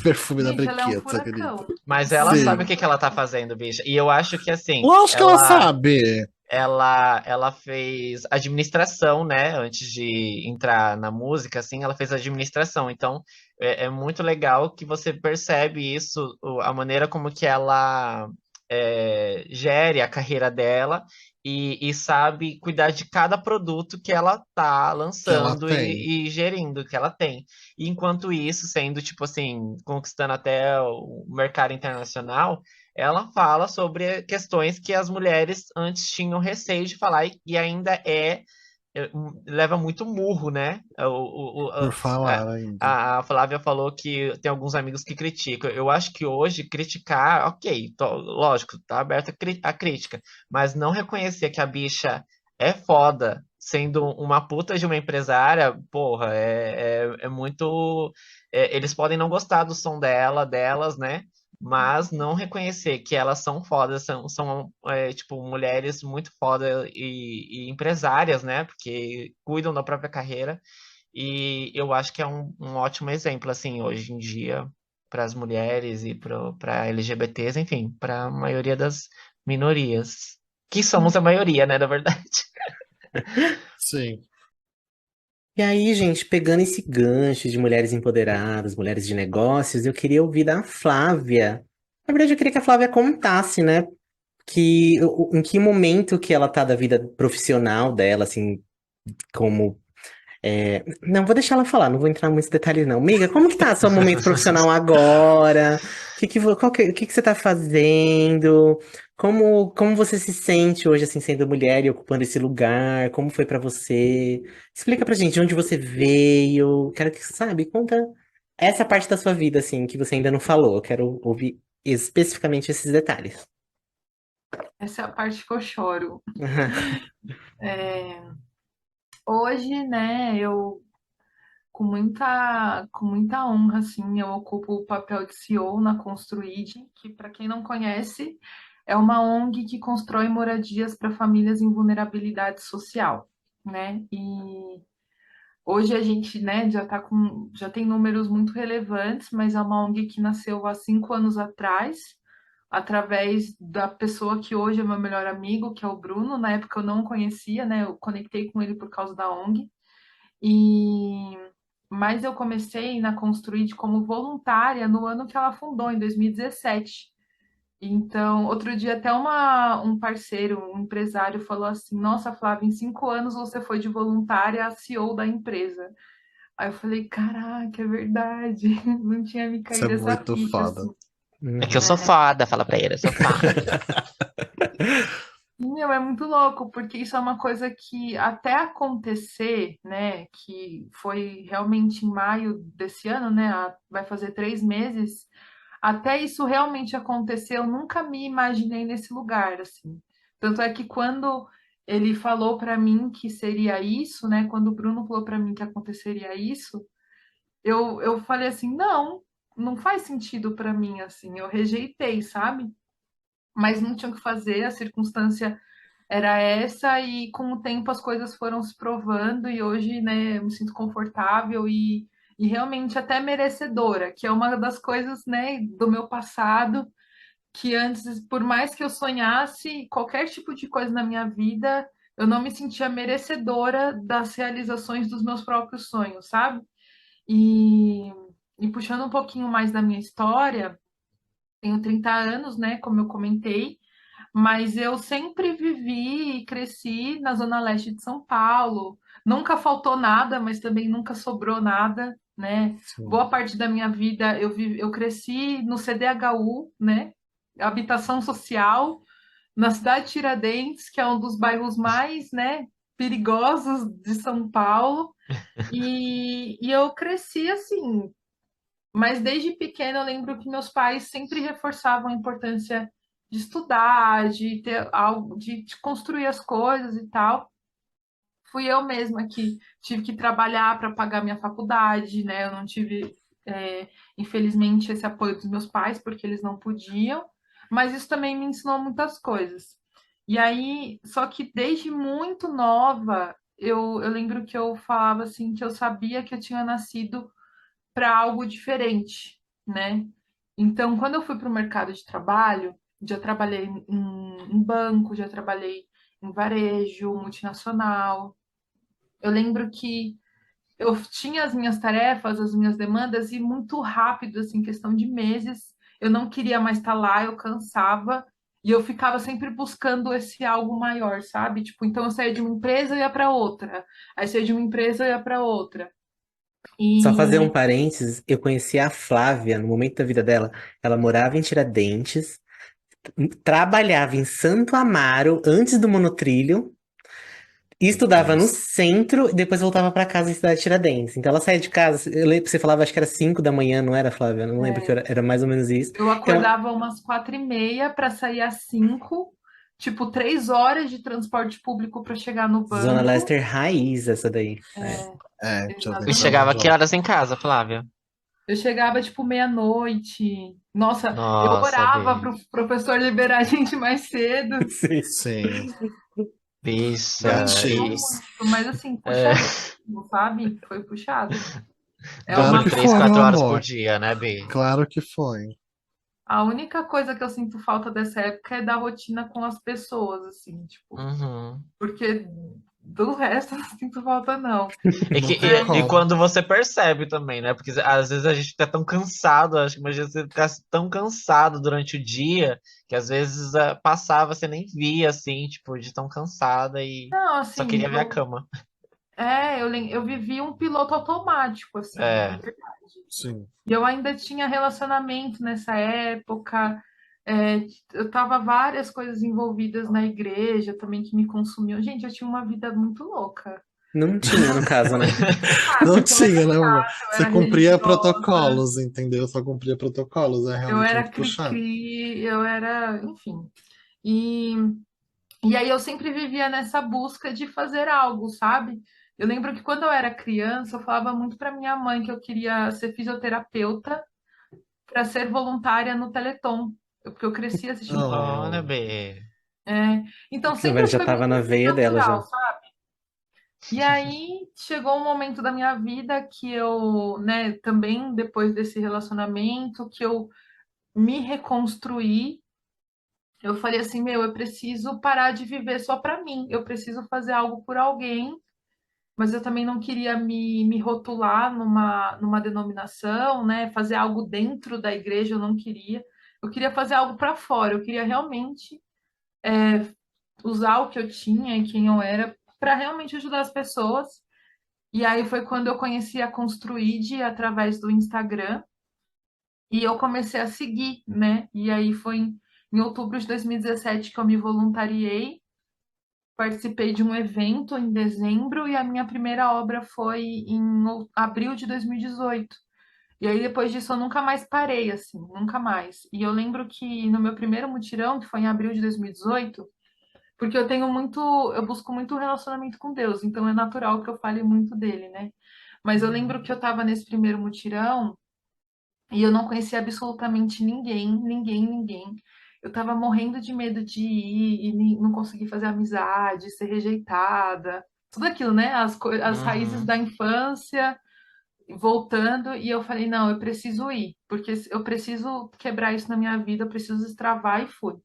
Perfume da Gente, ela é um Brequeta, querida. furacão. Mas ela Ela é sabe um o que que ela tá furacão. fazendo, bicha. E eu acho que assim, Lógico que ela sabe. ela fez administração, né? Antes de entrar na música, assim, ela fez administração. Então, é muito legal que você percebe isso, a maneira como que ela gere a carreira dela e sabe cuidar de cada produto que ela tá Que ela lançando tem. e gerindo que ela tem. E enquanto isso, sendo, tipo assim, conquistando até o mercado internacional, ela fala sobre questões que as mulheres antes tinham receio de falar e ainda leva muito murro, né? Por falar ainda. A Flávia falou que tem alguns amigos que criticam. Eu acho que hoje criticar, ok, lógico, tá aberto a crítica, mas não reconhecer que a bicha é foda, sendo uma puta de uma empresária, porra, é muito. Eles podem não gostar do som delas, né? mas não reconhecer que elas são fodas, tipo, mulheres muito fodas e empresárias, né? Porque cuidam da própria carreira. E eu acho que é um ótimo exemplo, assim, hoje em dia, para as mulheres e para LGBTs, enfim, para a maioria das minorias. Que somos a maioria, né, na verdade. Sim. E aí, gente, pegando esse gancho de mulheres empoderadas, mulheres de negócios, eu queria ouvir da Flávia. Na verdade, eu queria que a Flávia contasse, né, em que momento que ela tá da vida profissional dela, assim, como não, vou deixar ela falar, não vou entrar em muitos detalhes, não. Miga, como que tá o seu momento profissional agora? O que que você tá fazendo? Como você se sente hoje, assim, sendo mulher e ocupando esse lugar? Como foi pra você? Explica pra gente de onde você veio. Quero que, sabe, conta essa parte da sua vida, assim, que você ainda não falou. Eu quero ouvir especificamente esses detalhes. Essa é a parte que eu choro. Hoje, né, eu com muita honra, assim, eu ocupo o papel de CEO na Construid, que, para quem não conhece, é uma ONG que constrói moradias para famílias em vulnerabilidade social, né? E hoje a gente, né, já tem números muito relevantes, mas é uma ONG que nasceu há 5 anos atrás, através da pessoa que hoje é meu melhor amigo, que é o Bruno. Na época eu não o conhecia, né? Eu conectei com ele por causa da ONG. E mas eu comecei na Construid como voluntária no ano que ela fundou, em 2017. Então, outro dia até um parceiro, um empresário falou assim: Nossa, Flávia, em 5 anos você foi de voluntária a CEO da empresa. Aí eu falei: Caraca, é verdade. Não tinha me Isso é caído essa muito ficha foda. assim. É que eu Uhum. sou foda, fala pra ele, eu sou foda. Meu, é muito louco, porque isso é uma coisa que até acontecer, né, que foi realmente em maio desse ano, né, vai fazer 3 meses, até isso realmente acontecer, eu nunca me imaginei nesse lugar, assim. Tanto é que quando ele falou para mim que seria isso, né, quando o Bruno falou para mim que aconteceria isso, eu falei assim, não, não faz sentido para mim, assim, eu rejeitei, sabe? Mas não tinha o que fazer, a circunstância era essa, e com o tempo as coisas foram se provando, e hoje, né, eu me sinto confortável e realmente até merecedora, que é uma das coisas, né, do meu passado, que antes, por mais que eu sonhasse qualquer tipo de coisa na minha vida, eu não me sentia merecedora das realizações dos meus próprios sonhos, sabe? E, e puxando um pouquinho mais da minha história, tenho 30 anos, né, como eu comentei, mas eu sempre vivi e cresci na zona leste de São Paulo. Nunca faltou nada, mas também nunca sobrou nada, né? Sim. Boa parte da minha vida eu cresci no CDHU, né? Habitação social, na cidade de Tiradentes, que é um dos bairros mais, né, perigosos de São Paulo. E eu cresci assim, mas desde pequena eu lembro que meus pais sempre reforçavam a importância de estudar, de ter algo, de construir as coisas e tal. Fui eu mesma que tive que trabalhar para pagar minha faculdade, né? Eu não tive, infelizmente, esse apoio dos meus pais, porque eles não podiam, mas isso também me ensinou muitas coisas. E aí, só que desde muito nova, eu lembro que eu falava assim, que eu sabia que eu tinha nascido para algo diferente, né? Então, quando eu fui para o mercado de trabalho, já trabalhei em banco, já trabalhei em varejo, multinacional. Eu lembro que eu tinha as minhas tarefas, as minhas demandas, e muito rápido, assim, questão de meses, eu não queria mais estar lá, eu cansava, e eu ficava sempre buscando esse algo maior, sabe? Tipo, então eu saía de uma empresa e ia para outra, aí saía de uma empresa e ia para outra. Só fazer um E parênteses, eu conheci a Flávia no momento da vida dela. Ela morava em Tiradentes, trabalhava em Santo Amaro antes do monotrilho, Meu estudava no Deus. centro e depois voltava pra casa em Cidade Tiradentes. Então ela saía de casa, eu lembro que você falava, acho que era 5 da manhã, não era, Flávia? Eu não lembro que é, era mais ou menos isso. eu Então, acordava umas 4h30 para sair às 5, tipo 3 horas de transporte público para chegar no Zona banco. Lester raiz, essa daí. É. É, já vem E de São chegava Exatamente. que João. horas em casa, Flávia? Eu chegava tipo meia-noite. Nossa, eu Nossa, orava Bi. pro professor liberar a gente mais cedo. Sim. Sim, Bicha. Brincou gatilhos. muito, mas assim, É, puxadíssimo, sabe? Foi puxado. É Claro dormir uma que três, foi, meu quatro horas por amor. dia, né, Bi? Claro que foi. A única coisa que eu sinto falta dessa época é da rotina com as pessoas, assim, tipo, Uhum. porque do resto eu não sinto falta, não. E, Não que, tem e como. quando você percebe também, né? Porque às vezes a gente fica tão cansado, acho que imagina você ficar tão cansado durante o dia, que às vezes passava, você nem via, assim, tipo, de tão cansada e Não, só assim, queria ver a cama. eu vivi um piloto automático, assim, de É. verdade. Sim. E eu ainda tinha relacionamento nessa época, é, eu tava várias coisas envolvidas na igreja também que me consumiam. Gente, eu tinha uma vida muito louca. Não tinha, no caso, né? Ah, Não porque tinha, né, amor? eu Você era cumpria religiosa, protocolos, entendeu? Só cumpria protocolos, é eu realmente era muito puxado. cri-cri, eu era, enfim. E, e aí eu sempre vivia nessa busca de fazer algo, sabe? Eu lembro que quando eu era criança, eu falava muito para minha mãe que eu queria ser fisioterapeuta para ser voluntária no Teleton, porque eu cresci assistindo Olha, Oh, B. É, então sempre Mas já foi tava muito na assim, veia dela natural, já. sabe? E aí chegou um momento da minha vida que eu, né, também depois desse relacionamento, que eu me reconstruí. Eu falei assim, meu, eu preciso parar de viver só para mim. Eu preciso fazer algo por alguém, mas eu também não queria me rotular numa denominação, né? Fazer algo dentro da igreja, eu não queria. Eu queria fazer algo para fora. Eu queria realmente usar o que eu tinha e quem eu era para realmente ajudar as pessoas. E aí foi quando eu conheci a Construid através do Instagram e eu comecei a seguir, né? E aí foi em outubro de 2017 que eu me voluntariei, participei de um evento em dezembro e a minha primeira obra foi em abril de 2018. E aí depois disso eu nunca mais parei, assim, nunca mais. E eu lembro que no meu primeiro mutirão, que foi em abril de 2018, porque eu tenho muito, eu busco muito relacionamento com Deus, então é natural que eu fale muito dele, né? Mas eu lembro que eu estava nesse primeiro mutirão e eu não conhecia absolutamente ninguém, ninguém, ninguém. Eu estava morrendo de medo de ir e não conseguir fazer amizade, ser rejeitada, tudo aquilo, né? As raízes Uhum. da infância voltando e eu falei, não, eu preciso ir, porque eu preciso quebrar isso na minha vida, eu preciso destravar e fui.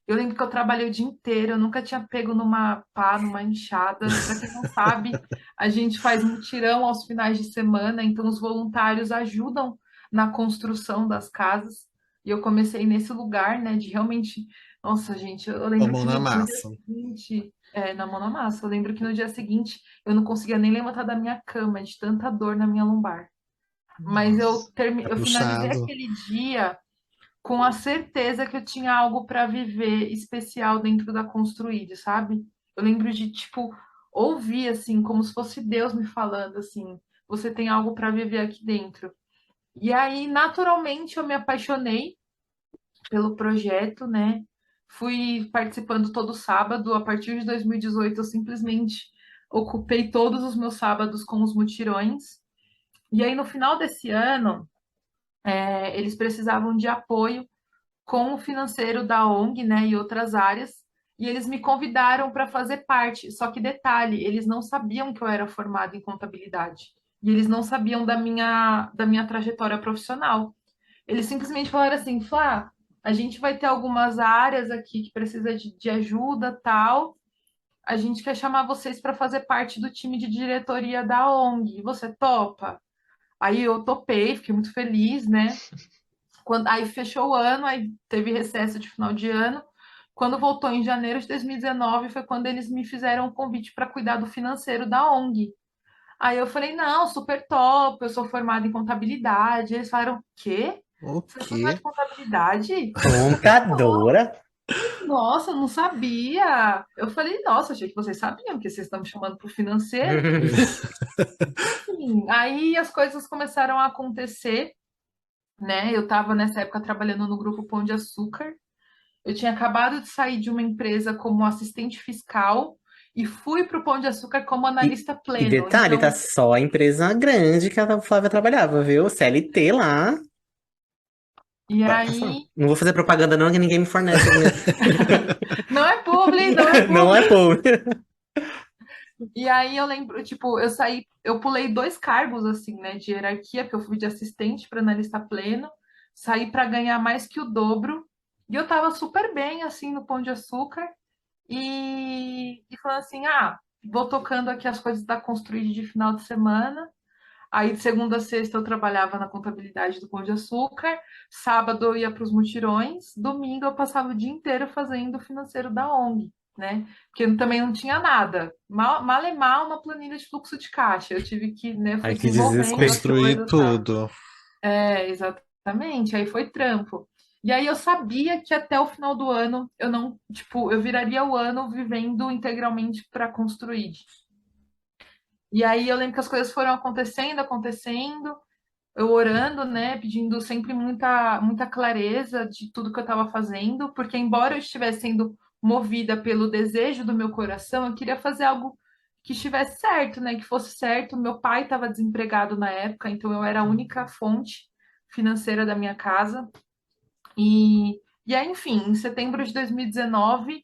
Eu lembro que eu trabalhei o dia inteiro, eu nunca tinha pego numa pá, numa enxada. Para quem não sabe, a gente faz mutirão aos finais de semana, então os voluntários ajudam na construção das casas. E eu comecei nesse lugar, né, de realmente. Nossa, gente, eu a lembro mão que na no dia massa. seguinte, na mão na massa, eu lembro que no dia seguinte eu não conseguia nem levantar da minha cama, de tanta dor na minha lombar. Mas Nossa. É eu finalizei puxado. aquele dia com a certeza que eu tinha algo para viver especial dentro da Construíde, sabe? Eu lembro de, tipo, ouvir, assim, como se fosse Deus me falando, assim, você tem algo para viver aqui dentro. E aí, naturalmente, eu me apaixonei pelo projeto, né? Fui participando todo sábado. A partir de 2018, eu simplesmente ocupei todos os meus sábados com os mutirões. E aí, no final desse ano, eles precisavam de apoio com o financeiro da ONG, né, e outras áreas, e eles me convidaram para fazer parte. Só que detalhe, eles não sabiam que eu era formada em contabilidade. E eles não sabiam da minha trajetória profissional. Eles simplesmente falaram assim, Flá, a gente vai ter algumas áreas aqui que precisa de ajuda, tal. A gente quer chamar vocês para fazer parte do time de diretoria da ONG. Você topa? Aí eu topei, fiquei muito feliz, né? Aí fechou o ano, aí teve recesso de final de ano. Quando voltou em janeiro de 2019, foi quando eles me fizeram o convite para cuidar do financeiro da ONG. Aí eu falei, não, super top, eu sou formada em contabilidade. Eles falaram, quê? O Você é formada em quê? contabilidade? Contadora? Nossa, eu não sabia. Eu falei, nossa, achei que vocês sabiam que vocês estão me chamando para o financeiro. Enfim, aí as coisas começaram a acontecer, né? Eu estava nessa época trabalhando no grupo Pão de Açúcar. Eu tinha acabado de sair de uma empresa como assistente fiscal e fui para o Pão de Açúcar como E, analista e pleno. detalhe, tá Então, só a empresa grande que a Flávia trabalhava, viu? CLT lá. e Tá só. aí, Não vou fazer propaganda, não, que ninguém me fornece. não é publi, não é Não é publi. público. E aí eu lembro, tipo, eu pulei dois cargos, assim, né, de hierarquia, porque eu fui de assistente para analista pleno, saí para ganhar mais que o dobro, e eu tava super bem, assim, no Pão de Açúcar, e falando assim, vou tocando aqui as coisas da Construir de final de semana. Aí, de segunda a sexta, eu trabalhava na contabilidade do Pão de Açúcar. Sábado, eu ia para os mutirões. Domingo, eu passava o dia inteiro fazendo o financeiro da ONG, né? Porque eu também não tinha nada. Mal é mal uma planilha de fluxo de caixa. Eu tive que, né, Ai, fui que desenvolvendo as desespero. Construir coisas, tá? tudo. Exatamente. Aí foi trampo. E aí eu sabia que até o final do ano eu não, tipo, eu viraria o ano vivendo integralmente para construir. E aí eu lembro que as coisas foram acontecendo, eu orando, né, pedindo sempre muita clareza de tudo que eu estava fazendo, porque embora eu estivesse sendo movida pelo desejo do meu coração, eu queria fazer algo que estivesse certo, né, que fosse certo. Meu pai estava desempregado na época, então eu era a única fonte financeira da minha casa. E aí, enfim, em setembro de 2019,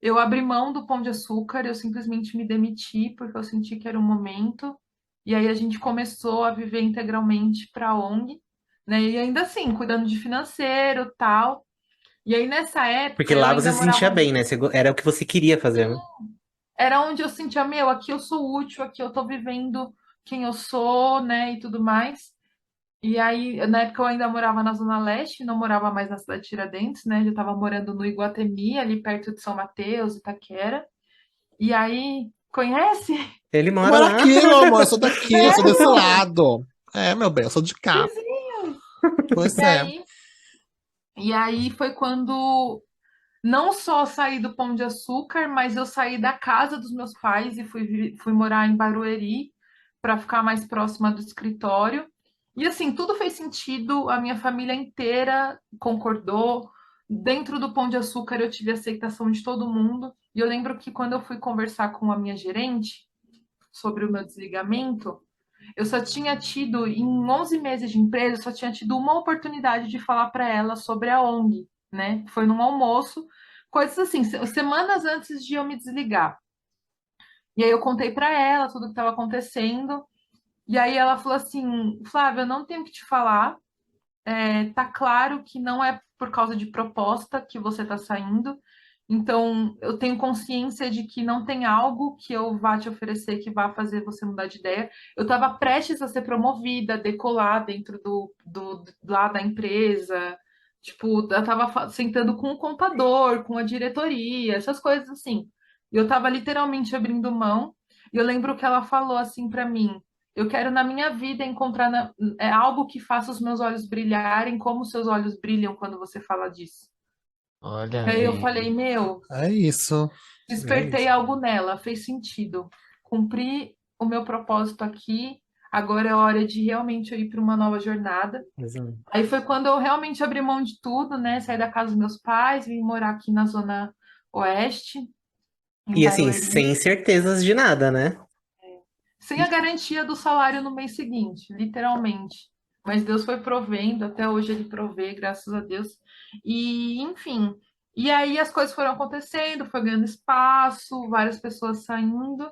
eu abri mão do Pão de Açúcar, eu simplesmente me demiti porque eu senti que era o momento. E aí a gente começou a viver integralmente para a ONG, né? E ainda assim, cuidando de financeiro, tal. E aí nessa Porque época eu lá você ainda se sentia morava, bem, né? Era o que você queria fazer, né? era onde eu sentia, meu, aqui eu sou útil, aqui eu tô vivendo quem eu sou, né, e tudo mais. E aí, na época eu ainda morava na Zona Leste, não morava mais na cidade de Tiradentes, né? Eu estava morando no Iguatemi, ali perto de São Mateus, Itaquera. E aí, conhece? Ele mora Mora lá. aqui, meu amor. Eu sou daqui, eu sou desse Perto! lado. É, meu bem, eu sou de cá. Vizinhos! Pois E é. aí, e aí foi quando não só saí do Pão de Açúcar, mas eu saí da casa dos meus pais e fui morar em Barueri para ficar mais próxima do escritório. E assim, tudo fez sentido, a minha família inteira concordou. Dentro do Pão de Açúcar eu tive aceitação de todo mundo. E eu lembro que quando eu fui conversar com a minha gerente sobre o meu desligamento, eu só tinha tido, em 11 meses de empresa, eu só tinha tido uma oportunidade de falar para ela sobre a ONG, né? Foi num almoço, coisas assim, semanas antes de eu me desligar. E aí eu contei para ela tudo o que estava acontecendo. E aí ela falou assim: Flávia, eu não tenho que te falar. Tá claro que não é por causa de proposta que você está saindo. Então, eu tenho consciência de que não tem algo que eu vá te oferecer que vá fazer você mudar de ideia. Eu estava prestes a ser promovida, a decolar dentro lá da empresa. Tipo, eu estava sentando com o contador, com a diretoria, essas coisas assim. E eu estava literalmente abrindo mão. E eu lembro que ela falou assim para mim: eu quero na minha vida encontrar algo que faça os meus olhos brilharem como os seus olhos brilham quando você fala disso. Olha E aí eu aí. falei, meu, É isso. É despertei isso. algo nela, fez sentido. Cumpri o meu propósito aqui, agora é hora de realmente eu ir para uma nova jornada. Exato. Aí foi quando eu realmente abri mão de tudo, né? Saí da casa dos meus pais, vim morar aqui na Zona Oeste, em E assim, Barueri, sem certezas de nada, né? sem a garantia do salário no mês seguinte, literalmente. Mas Deus foi provendo, até hoje ele provê, graças a Deus. E, enfim, e aí as coisas foram acontecendo, foi ganhando espaço, várias pessoas saindo,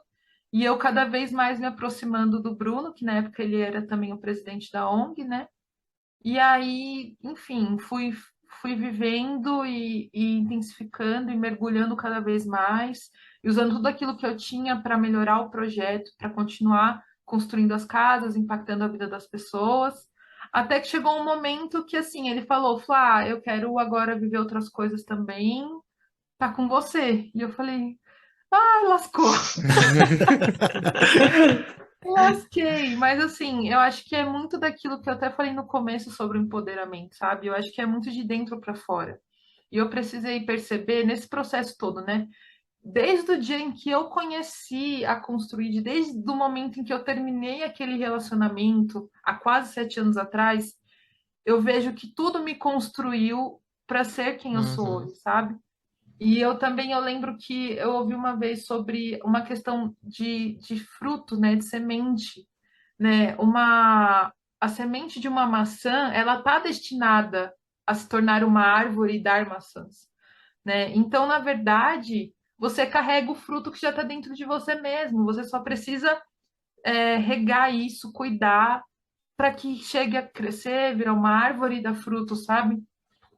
e eu cada vez mais me aproximando do Bruno, que na época ele era também o presidente da ONG, né? E aí, enfim, fui vivendo e intensificando e mergulhando cada vez mais, e usando tudo aquilo que eu tinha para melhorar o projeto, para continuar construindo as casas, impactando a vida das pessoas. Até que chegou um momento que, assim, ele falou: Flá, eu quero agora viver outras coisas também, tá com você. E eu falei: ai, lascou. Lasquei, mas assim, eu acho que é muito daquilo que eu até falei no começo sobre o empoderamento, sabe? Eu acho que é muito de dentro para fora. E eu precisei perceber nesse processo todo, né? Desde o dia em que eu conheci a Construir, desde o momento em que eu terminei aquele relacionamento, há quase 7 anos atrás, eu vejo que tudo me construiu para ser quem eu sou Uhum. hoje, sabe? E eu lembro que eu ouvi uma vez sobre uma questão de fruto, né, de semente, né? A semente de uma maçã, ela está destinada a se tornar uma árvore e dar maçãs, né? Então, na verdade, você carrega o fruto que já está dentro de você mesmo. Você só precisa regar isso, cuidar, para que chegue a crescer, virar uma árvore e dar fruto, sabe?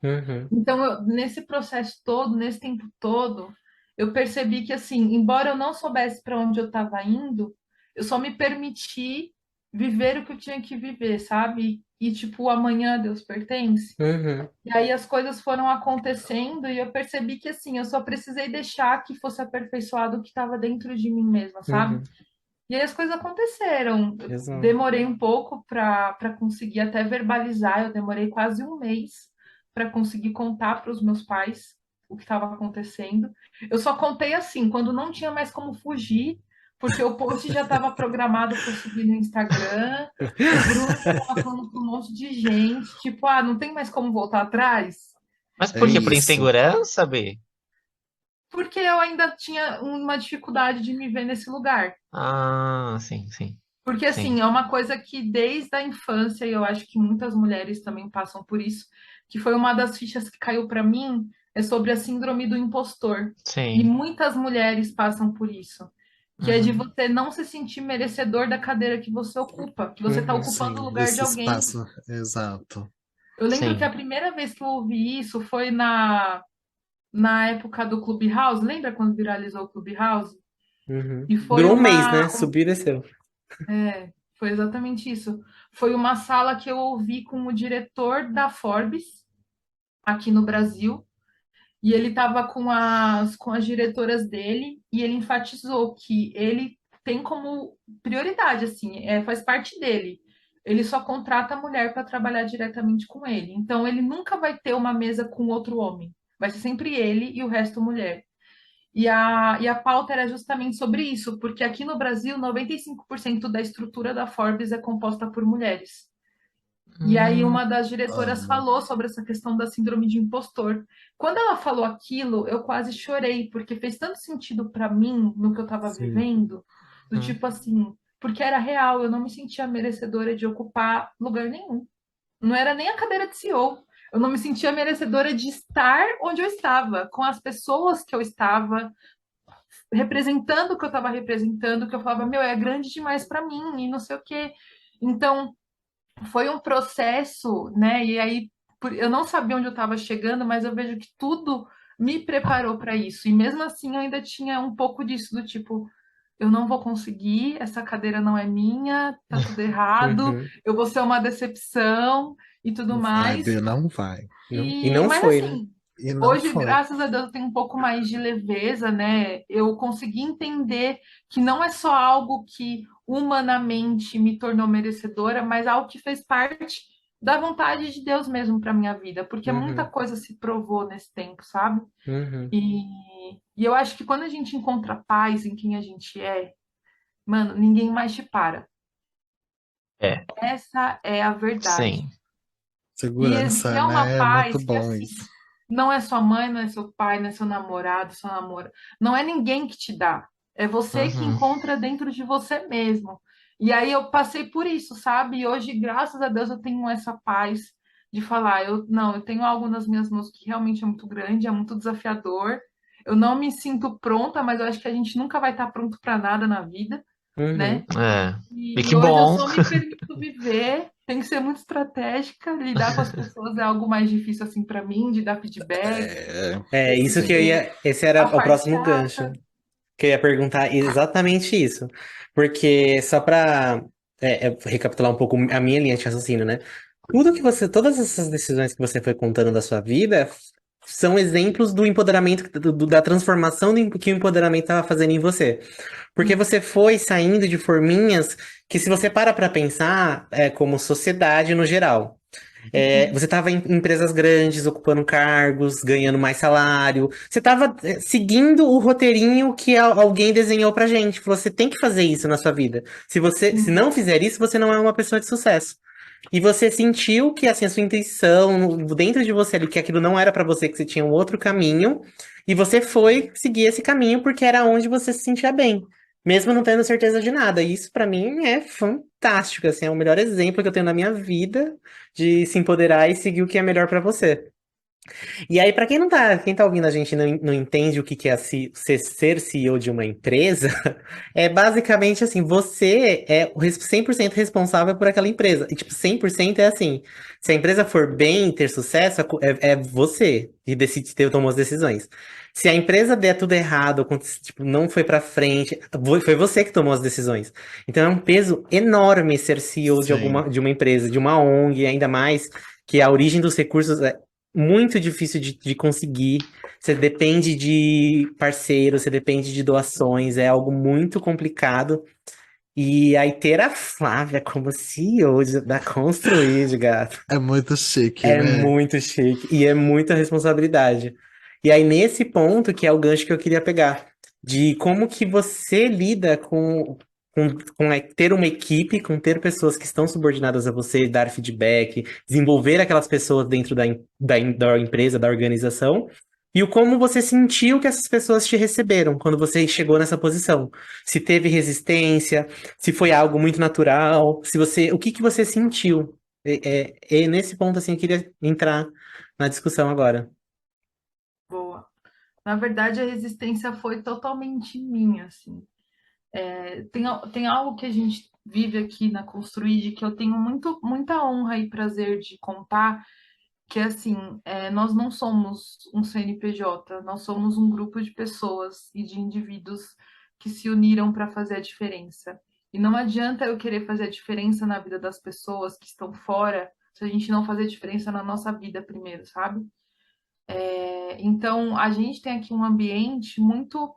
Uhum, Então, nesse processo todo, nesse tempo todo, eu percebi que, assim, embora eu não soubesse para onde eu estava indo, eu só me permiti viver o que eu tinha que viver, sabe? E, tipo, o amanhã a Deus pertence. uhum, E aí as coisas foram acontecendo e eu percebi que, assim, eu só precisei deixar que fosse aperfeiçoado o que estava dentro de mim mesma, sabe? uhum. E aí as coisas aconteceram. Eu Exato. demorei um pouco para conseguir até verbalizar, eu demorei quase um mês para conseguir contar para os meus pais o que estava acontecendo. Eu só contei assim, quando não tinha mais como fugir, porque o post já estava programado para eu subir no Instagram, o Bruno já estava falando para um monte de gente, tipo, ah, não tem mais como voltar atrás. Mas É por quê? Por isso. insegurança, B? Porque eu ainda tinha uma dificuldade de me ver nesse lugar. Ah, sim, sim, Porque, assim, sim, é uma coisa que desde a infância, e eu acho que muitas mulheres também passam por isso, que foi uma das fichas que caiu para mim, é sobre a síndrome do impostor. E sim. muitas mulheres passam por isso, que é de Uhum. você não se sentir merecedor da cadeira que você ocupa, que você está Uhum, ocupando o Sim, lugar de desse alguém. espaço. Exato. Eu lembro que a Sim. primeira vez que eu ouvi isso foi na época do Clubhouse. Lembra quando viralizou o Clubhouse? uhum. E foi Durou um mês, né? uma, Subiu e desceu. Foi exatamente isso. Foi uma sala que eu ouvi com o diretor da Forbes aqui no Brasil, e ele estava com as diretoras dele, e ele enfatizou que ele tem como prioridade, assim, faz parte dele. Ele só contrata a mulher para trabalhar diretamente com ele. Então, ele nunca vai ter uma mesa com outro homem. Vai ser sempre ele e o resto mulher. E a pauta era justamente sobre isso, porque aqui no Brasil, 95% da estrutura da Forbes é composta por mulheres. E aí Hum, uma das diretoras Amo. falou sobre essa questão da síndrome de impostor. Quando ela falou aquilo, eu quase chorei, porque fez tanto sentido para mim no que eu estava Sim. vivendo, do hum. tipo assim, porque era real, eu não me sentia merecedora de ocupar lugar nenhum. Não era nem a cadeira de CEO. Eu não me sentia merecedora de estar onde eu estava, com as pessoas que eu estava, representando o que eu estava representando, que eu falava, meu, é grande demais para mim, e não sei o quê. Então, foi um processo, né? E aí, eu não sabia onde eu estava chegando, mas eu vejo que tudo me preparou para isso. E mesmo assim, eu ainda tinha um pouco disso, do tipo, eu não vou conseguir, essa cadeira não é minha, tá tudo errado, Uhum. eu vou ser uma decepção e tudo Vai, mais. B, não vai. Não. E não Mas foi, né? assim, E não hoje, foi. graças a Deus, eu tenho um pouco mais de leveza, né? Eu consegui entender que não é só algo que humanamente me tornou merecedora, mas algo que fez parte da vontade de Deus mesmo para minha vida, porque muita Uhum, coisa se provou nesse tempo, sabe? uhum. E eu acho que quando a gente encontra paz em quem a gente é, mano, ninguém mais te para. É, Essa é a verdade. sim. E Segurança, é uma né? É muito paz que, bom assim, isso. não é sua mãe, não é seu pai, não é seu namorado, sua namora. Não é ninguém que te dá. É você que Uhum. encontra dentro de você mesmo. E aí eu passei por isso, sabe? E hoje, graças a Deus, eu tenho essa paz de falar, eu tenho algo nas minhas mãos que realmente é muito grande, é muito desafiador. Eu não me sinto pronta, mas eu acho que a gente nunca vai estar pronto para nada na vida, né? Uhum. É. E E que hoje eu bom. só me permito viver, tem que ser muito estratégica, lidar com as pessoas é algo mais difícil assim para mim, de dar feedback, É, É de isso que eu sim. ia. Esse era a o parte próximo chata. gancho. Que eu ia perguntar exatamente isso. Porque só para recapitular um pouco a minha linha de raciocínio, né? Todas essas decisões que você foi contando da sua vida são exemplos do empoderamento, da transformação que o empoderamento estava fazendo em você. Porque Sim, você foi saindo de forminhas que, se você para pensar, como sociedade no geral. uhum, Você estava em empresas grandes, ocupando cargos, ganhando mais salário. Você estava seguindo o roteirinho que alguém desenhou pra gente. Falou, você tem que fazer isso na sua vida. Se sim, não fizer isso, você não é uma pessoa de sucesso. E você sentiu que assim, a sua intuição, dentro de você ali, que aquilo não era pra você, que você tinha um outro caminho. E você foi seguir esse caminho porque era onde você se sentia bem, mesmo não tendo certeza de nada. E isso pra mim é fantástico, assim, é o melhor exemplo que eu tenho na minha vida de se empoderar e seguir o que é melhor pra você. E aí, pra quem tá ouvindo a gente e não entende o que que é ser CEO de uma empresa, é basicamente assim, você é o 100% responsável por aquela empresa. E tipo, 100% é assim, se a empresa for bem, ter sucesso, é você que decide ter, tomou as decisões. Se a empresa der tudo errado, tipo, não foi pra frente, foi você que tomou as decisões. Então é um peso enorme ser CEO Sim. de uma empresa, de uma ONG, ainda mais que a origem dos recursos é muito difícil de conseguir. Você depende de parceiros, você depende de doações, é algo muito complicado. E aí ter a Flávia como CEO da Construid, gato, É muito chique, é né? muito chique e é muita responsabilidade. E aí nesse ponto que é o gancho que eu queria pegar, de como que você lida com ter uma equipe, com ter pessoas que estão subordinadas a você, dar feedback, desenvolver aquelas pessoas dentro da empresa, da organização, e o como você sentiu que essas pessoas te receberam quando você chegou nessa posição. Se teve resistência, se foi algo muito natural, se você, o que que você sentiu? É nesse ponto assim eu queria entrar na discussão agora. Boa. Na verdade, a resistência foi totalmente minha, assim. Tem algo que a gente vive aqui na Construid que eu tenho muita honra e prazer de contar, que é assim, nós não somos um CNPJ, nós somos um grupo de pessoas e de indivíduos que se uniram para fazer a diferença. E não adianta eu querer fazer a diferença na vida das pessoas que estão fora, se a gente não fazer diferença na nossa vida primeiro, sabe? Então, a gente tem aqui um ambiente muito.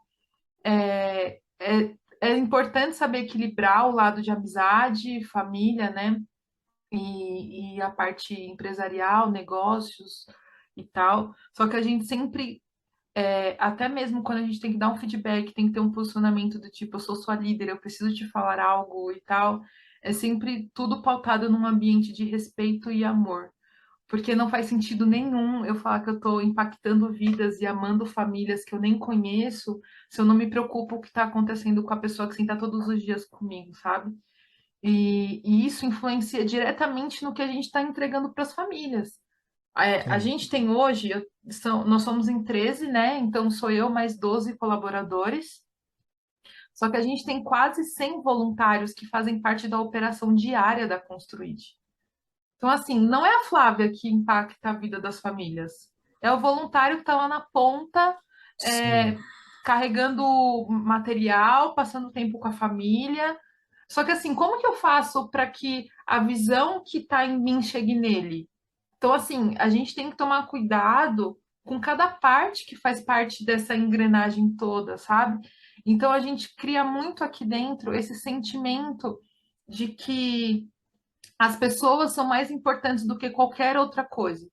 É importante saber equilibrar o lado de amizade, família, né? E a parte empresarial, negócios e tal. Só que a gente sempre, até mesmo quando a gente tem que dar um feedback, tem que ter um posicionamento do tipo, eu sou sua líder, eu preciso te falar algo e tal. É sempre tudo pautado num ambiente de respeito e amor. Porque não faz sentido nenhum eu falar que eu estou impactando vidas e amando famílias que eu nem conheço, se eu não me preocupo com o que está acontecendo com a pessoa que senta todos os dias comigo, sabe? E isso influencia diretamente no que a gente está entregando para as famílias. A Sim. gente tem hoje, nós somos em 13, né? Então sou eu mais 12 colaboradores. Só que a gente tem quase 100 voluntários que fazem parte da operação diária da Construid. Então, assim, não é a Flávia que impacta a vida das famílias. É o voluntário que está lá na ponta, é, Sim. carregando material, passando tempo com a família. Só que, assim, como que eu faço para que a visão que está em mim chegue nele? Então, assim, a gente tem que tomar cuidado com cada parte que faz parte dessa engrenagem toda, sabe? Então, a gente cria muito aqui dentro esse sentimento de que as pessoas são mais importantes do que qualquer outra coisa.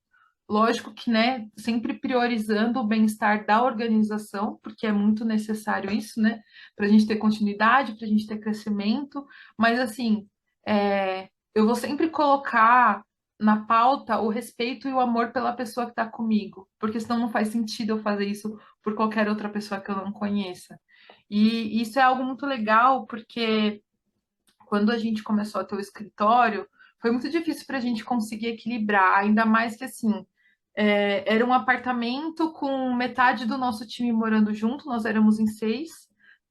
Lógico que, né, sempre priorizando o bem-estar da organização, porque é muito necessário isso, né, para a gente ter continuidade, para a gente ter crescimento, mas assim, eu vou sempre colocar na pauta o respeito e o amor pela pessoa que está comigo, porque senão não faz sentido eu fazer isso por qualquer outra pessoa que eu não conheça. E isso é algo muito legal, porque quando a gente começou a ter o escritório, foi muito difícil para a gente conseguir equilibrar, ainda mais que assim, era um apartamento com metade do nosso time morando junto, nós éramos em 6,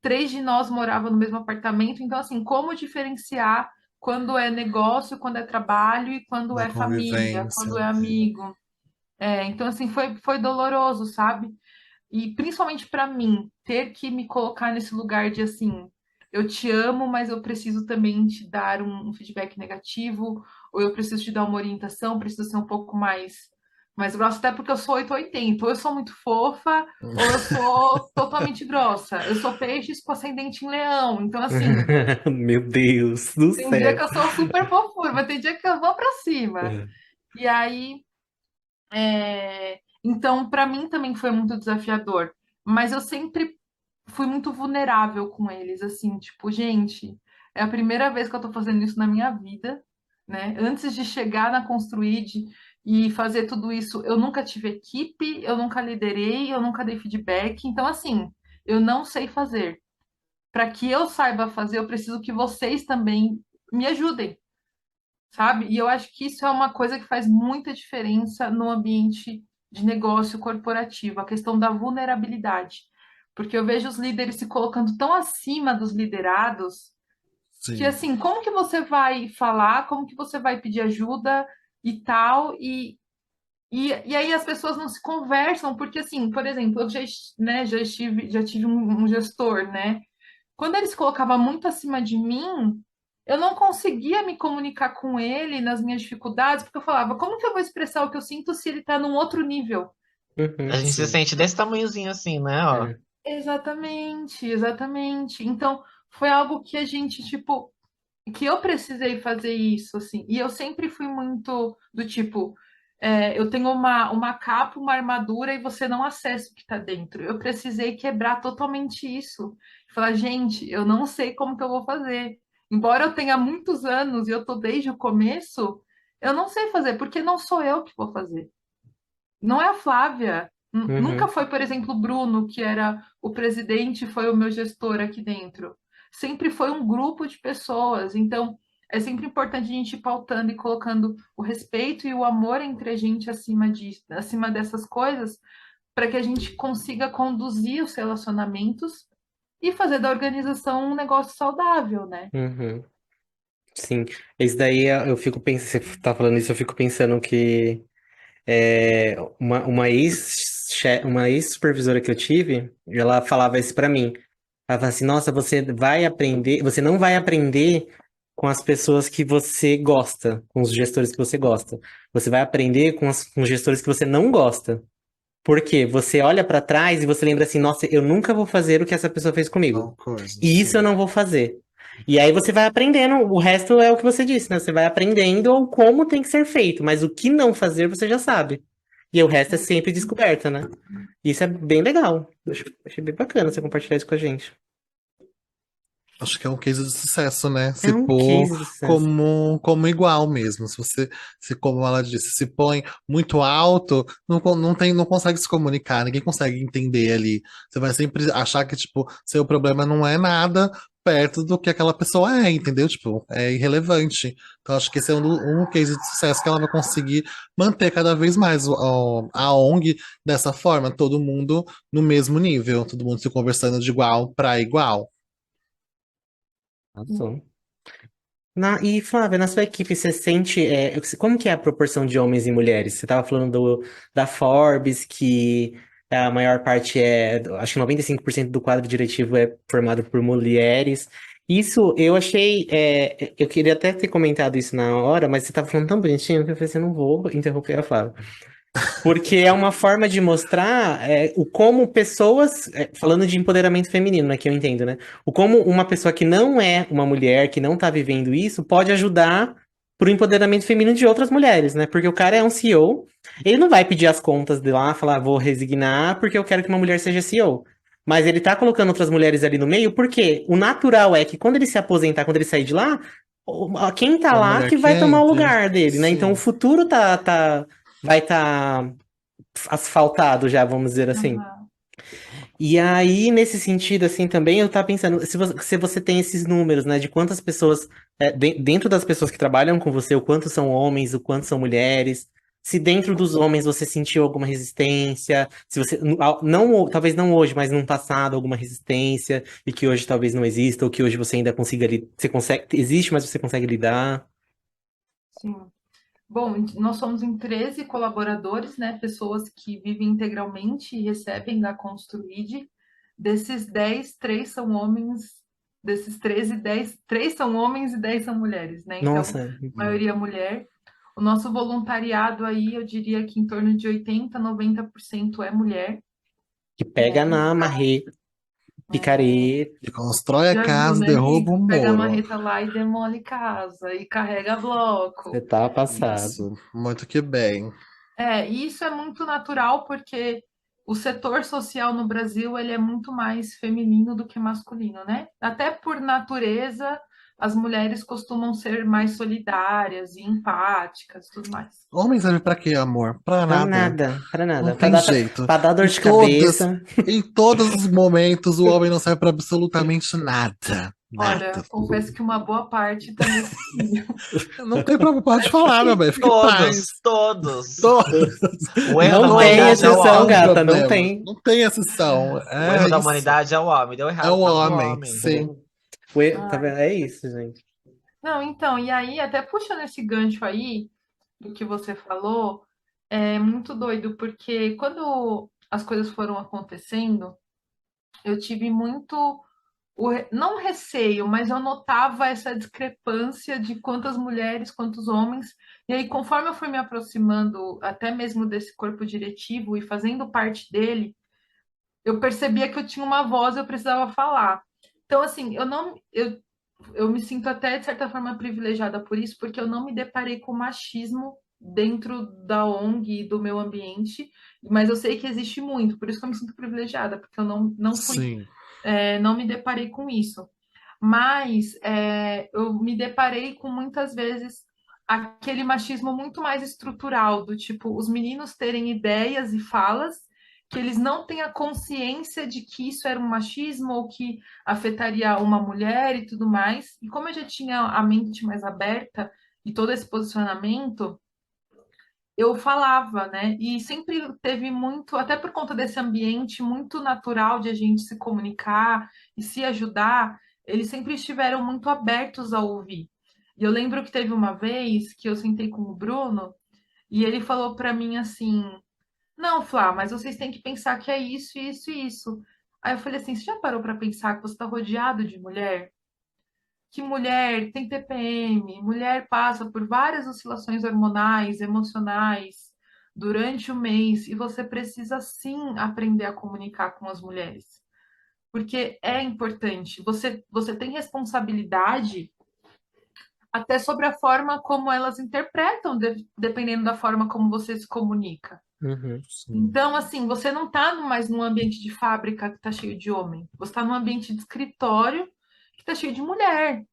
3 de nós moravam no mesmo apartamento, então assim, como diferenciar quando é negócio, quando é trabalho e quando Da é família, convivência. quando é amigo. Então assim, foi doloroso, sabe? E principalmente para mim, ter que me colocar nesse lugar de assim, eu te amo, mas eu preciso também te dar um feedback negativo, ou eu preciso te dar uma orientação, preciso ser um pouco mais grossa, até porque eu sou 880, ou eu sou muito fofa, ou eu sou totalmente grossa. Eu sou peixes com ascendente em leão, então assim, Meu Deus do tem dia céu. que eu sou super fofura, mas tem dia que eu vou para cima. É. E aí então, para mim também foi muito desafiador, mas eu sempre fui muito vulnerável com eles, assim, tipo, gente, é a primeira vez que eu tô fazendo isso na minha vida. né? Antes de chegar na Construid e fazer tudo isso, eu nunca tive equipe, eu nunca liderei, eu nunca dei feedback. Então, assim, eu não sei fazer. Para que eu saiba fazer, eu preciso que vocês também me ajudem, sabe? E eu acho que isso é uma coisa que faz muita diferença no ambiente de negócio corporativo, a questão da vulnerabilidade. Porque eu vejo os líderes se colocando tão acima dos liderados que, Sim. assim, como que você vai falar, como que você vai pedir ajuda e tal, e aí as pessoas não se conversam, porque, assim, por exemplo, eu né, já tive um gestor, né? Quando ele se colocava muito acima de mim, eu não conseguia me comunicar com ele nas minhas dificuldades, porque eu falava, como que eu vou expressar o que eu sinto se ele está num outro nível? A Uhum, gente se Sim. sente desse tamanhozinho assim, né? Ó. é. Exatamente, exatamente. Então, foi algo que a gente, tipo, que eu precisei fazer isso, assim. E eu sempre fui muito do tipo, eu tenho uma capa, uma armadura e você não acessa o que está dentro. Eu precisei quebrar totalmente isso. Falar, gente, eu não sei como que eu vou fazer. Embora eu tenha muitos anos e eu tô desde o começo, eu não sei fazer, porque não sou eu que vou fazer. Não é a Flávia. Nunca Uhum, foi, por exemplo, o Bruno, que era o presidente, foi o meu gestor aqui dentro. Sempre foi um grupo de pessoas. Então, é sempre importante a gente ir pautando e colocando o respeito e o amor entre a gente acima dessas coisas, para que a gente consiga conduzir os relacionamentos e fazer da organização um negócio saudável, né? uhum. Sim, esse daí eu fico pensando, você tá falando isso, eu fico pensando que uma ex-supervisora que eu tive, ela falava isso pra mim. Ela falava assim, nossa, você não vai aprender com as pessoas que você gosta, com os gestores que você gosta. Você vai aprender com os gestores que você não gosta. Por quê? Você olha pra trás e você lembra assim, nossa, eu nunca vou fazer o que essa pessoa fez comigo. Tal coisa, E isso eu sim. não vou fazer. E aí você vai aprendendo, o resto é o que você disse, né? Você vai aprendendo o como tem que ser feito, mas o que não fazer você já sabe. E o resto é sempre descoberta, né? Isso é bem legal. Achei bem bacana você compartilhar isso com a gente. Acho que é um case de sucesso, né? É Se um pôr case de sucesso. como igual mesmo. Se você, se como ela disse, se põe muito alto, não consegue se comunicar, ninguém consegue entender ali. Você vai sempre achar que, tipo, seu problema não é nada perto do que aquela pessoa é, entendeu? Tipo, é irrelevante. Então, acho que esse é um case de sucesso que ela vai conseguir manter cada vez mais a ONG dessa forma, todo mundo no mesmo nível, todo mundo se conversando de igual para igual. Arrasou. E Flávia, na sua equipe, você sente, como que é a proporção de homens e mulheres? Você estava falando da Forbes, que a maior parte acho que 95% do quadro diretivo é formado por mulheres. Isso eu achei, eu queria até ter comentado isso na hora, mas você estava falando tão bonitinho que eu falei assim, não vou interromper a Flávia. Porque é uma forma de mostrar o como pessoas, falando de empoderamento feminino, né, que eu entendo, né? O como uma pessoa que não é uma mulher, que não tá vivendo isso, pode ajudar pro empoderamento feminino de outras mulheres, né? Porque o cara é um CEO, ele não vai pedir as contas de lá, falar, vou resignar porque eu quero que uma mulher seja CEO. Mas ele tá colocando outras mulheres ali no meio, porque o natural é que quando ele se aposentar, quando ele sair de lá, quem tá Uma lá mulher que que vai tomar o entre, lugar dele, né? Então o sim. futuro vai estar asfaltado já, vamos dizer assim. Aham. E aí, nesse sentido, assim, também eu tava pensando, se você tem esses números, né, de quantas pessoas, dentro das pessoas que trabalham com você, o quanto são homens, o quanto são mulheres, se dentro dos homens você sentiu alguma resistência, se você, não, talvez não hoje, mas no passado, alguma resistência, e que hoje talvez não exista, ou que hoje você ainda consiga, você consegue, existe, mas você consegue lidar. Sim. Bom, nós somos em 13 colaboradores, né? Pessoas que vivem integralmente e recebem da Construid. Desses 10, 3 são homens. Desses 13, 10, 3 são homens e 10 são mulheres, né? Então, Nossa, maioria mulher. O nosso voluntariado aí, eu diria que em torno de 80, 90% é mulher, que né? pega na marreta, picareta. E constrói a Já viu, casa, né, derruba o amigo? Pega a muro. marreta lá e demole casa e carrega Você bloco. tá passado. Isso, muito que bem. E isso é muito natural porque o setor social no Brasil ele é muito mais feminino do que masculino, né? Até por natureza, as mulheres costumam ser mais solidárias e empáticas e tudo mais. Homem serve pra quê, amor? Pra Pra nada. nada, pra Não nada. tem jeito. Pra dar dor Em de todas, cabeça. em todos os momentos, o homem não serve pra absolutamente nada. Olha, Nada. confesso que uma boa parte tá nesse nível. Não tem problema, pode falar, meu bem. Fique em paz. Todos. Todos, O erro da Não tem humanidade é o todos exceção, são um homem. gata, não problema. tem. Não tem exceção. O erro É da isso. humanidade é o homem. Deu É errado o por causa do homem, homem. sim. Tá Ai. vendo? É isso, gente. Não, então, e aí, até puxando esse gancho aí, do que você falou, é muito doido, porque quando as coisas foram acontecendo, eu tive muito, não receio, mas eu notava essa discrepância de quantas mulheres, quantos homens, e aí conforme eu fui me aproximando até mesmo desse corpo diretivo e fazendo parte dele, eu percebia que eu tinha uma voz, eu precisava falar. Então, assim, eu me sinto até, de certa forma, privilegiada por isso, porque eu não me deparei com machismo dentro da ONG e do meu ambiente, mas eu sei que existe muito, por isso que eu me sinto privilegiada, porque eu não fui, Sim. não me deparei com isso. Mas eu me deparei com muitas vezes aquele machismo muito mais estrutural, do tipo, os meninos terem ideias e falas, que eles não têm a consciência de que isso era um machismo ou que afetaria uma mulher e tudo mais. E como eu já tinha a mente mais aberta e todo esse posicionamento, eu falava, né? E sempre teve muito, até por conta desse ambiente muito natural de a gente se comunicar e se ajudar, eles sempre estiveram muito abertos a ouvir. E eu lembro que teve uma vez que eu sentei com o Bruno e ele falou para mim assim: Não, Flá, mas vocês têm que pensar que é isso, isso e isso. Aí eu falei assim: Você já parou para pensar que você está rodeado de mulher? Que mulher tem TPM, mulher passa por várias oscilações hormonais, emocionais durante o mês e você precisa sim aprender a comunicar com as mulheres, porque é importante. Você tem responsabilidade até sobre a forma como elas interpretam, dependendo da forma como você se comunica. Uhum. Sim. Então, assim, você não está mais num ambiente de fábrica que está cheio de homem, você está num ambiente de escritório que está cheio de mulher.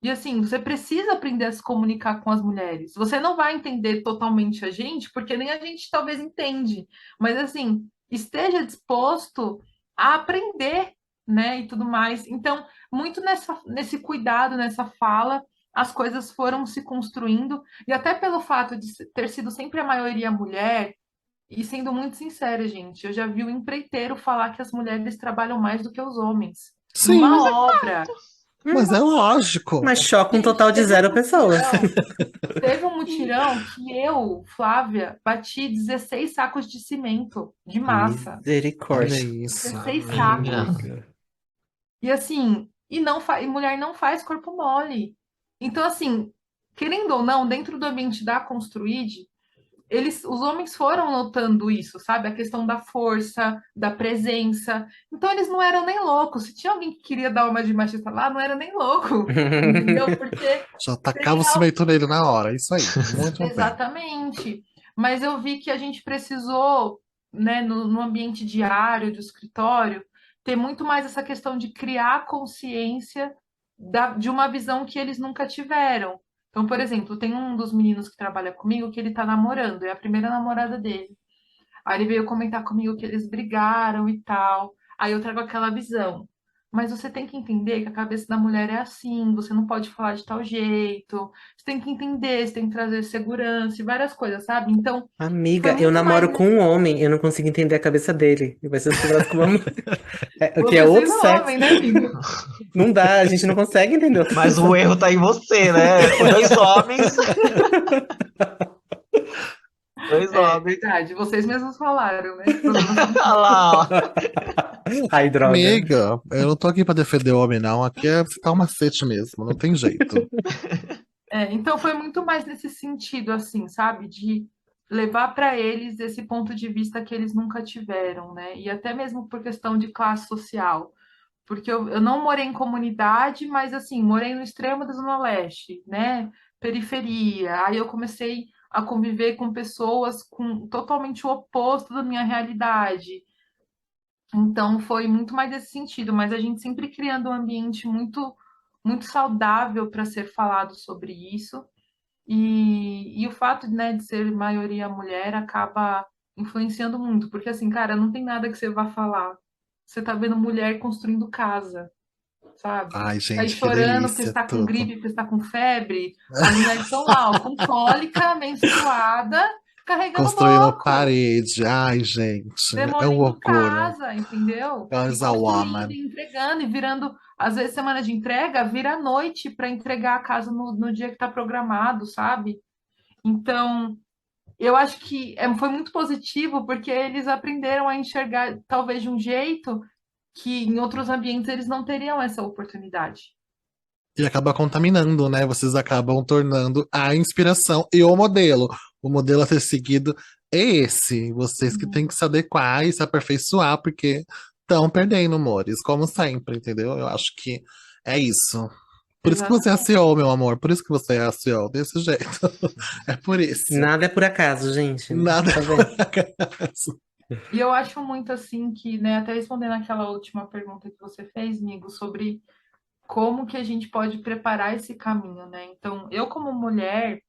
E assim, você precisa aprender a se comunicar com as mulheres. Você não vai entender totalmente a gente, porque nem a gente talvez entende. Mas assim, esteja disposto a aprender, né? E tudo mais. Então, muito nesse cuidado, nessa fala, as coisas foram se construindo. E até pelo fato de ter sido sempre a maioria mulher, e sendo muito sincera, gente, eu já vi o empreiteiro falar que as mulheres trabalham mais do que os homens. Sim, Numa obra. mas é lógico. Mas choca um Gente, total de zero pessoas. teve um mutirão que eu, Flávia, bati 16 sacos de cimento, de massa. Olha Misericórdia. isso. 16 Amiga. sacos. E assim, e mulher não faz corpo mole. Então, assim, querendo ou não, dentro do ambiente da Construid, os homens foram notando isso, sabe? A questão da força, da presença. Então, eles não eram nem loucos. Se tinha alguém que queria dar uma de machista lá, não era nem louco. Entendeu? Porque Já tacava o cimento nele na hora. Isso aí. Muito bem. exatamente. Mas eu vi que a gente precisou, né, no ambiente diário do escritório, ter muito mais essa questão de criar consciência de uma visão que eles nunca tiveram. Então, por exemplo, tem um dos meninos que trabalha comigo que ele tá namorando, é a primeira namorada dele. Aí ele veio comentar comigo que eles brigaram e tal. Aí eu trago aquela visão. Mas você tem que entender que a cabeça da mulher é assim, você não pode falar de tal jeito. Você tem que entender, você tem que trazer segurança e várias coisas, sabe? Então, foi Amiga, eu muito mais namoro com um homem, eu não consigo entender a cabeça dele. E vai ser sobrado com uma mulher. O que é você outro sendo sexo. homem, né, amigo? Não dá, a gente não consegue entender outra Mas o pessoa. erro tá em você, né? Dois homens. Dois É homens. verdade, vocês mesmos falaram, né? O problema são Olha lá, ó. Ai, droga. Amiga, eu não tô aqui pra defender o homem, não. Aqui é você tá um macete mesmo. Não tem jeito. Então foi muito mais nesse sentido, assim, sabe? De levar para eles esse ponto de vista que eles nunca tiveram, né? E até mesmo por questão de classe social. Porque eu não morei em comunidade, mas assim, morei no extremo da Zona Leste, né? Periferia. Aí eu comecei a conviver com pessoas com totalmente o oposto da minha realidade. Então foi muito mais nesse sentido, mas a gente sempre criando um ambiente muito muito saudável para ser falado sobre isso. E o fato, né, de ser maioria mulher acaba influenciando muito, porque assim, cara, não tem nada que você vá falar. Você tá vendo mulher construindo casa, sabe? Ai, Tá aí gente, que chorando porque delícia, está com tudo. gripe, porque está com febre. As mulheres estão lá, ó, com cólica, menstruada, carregando Construindo bloco, parede. Ai, gente, é um demolindo orgulho. casa, entendeu? God E is a construindo, woman. e entregando, e virando, às vezes, semana de entrega, vira à noite para entregar a casa no dia que está programado, sabe? Então, eu acho que foi muito positivo porque eles aprenderam a enxergar, talvez, de um jeito que em outros ambientes eles não teriam essa oportunidade. E acaba contaminando, né? Vocês acabam tornando a inspiração e o modelo. O modelo a ser seguido é esse. Vocês que têm que se adequar e se aperfeiçoar, porque estão perdendo, amores, como sempre, entendeu? Eu acho que é isso. Por isso que você é a Exatamente. CEO, meu amor. Por isso que você é a CEO, desse jeito. É por isso. Nada é por acaso, gente. Nada Tá por vendo? acaso. E eu acho muito assim que, né, até respondendo aquela última pergunta que você fez, Migo, sobre como que a gente pode preparar esse caminho, né? Então, eu como mulher,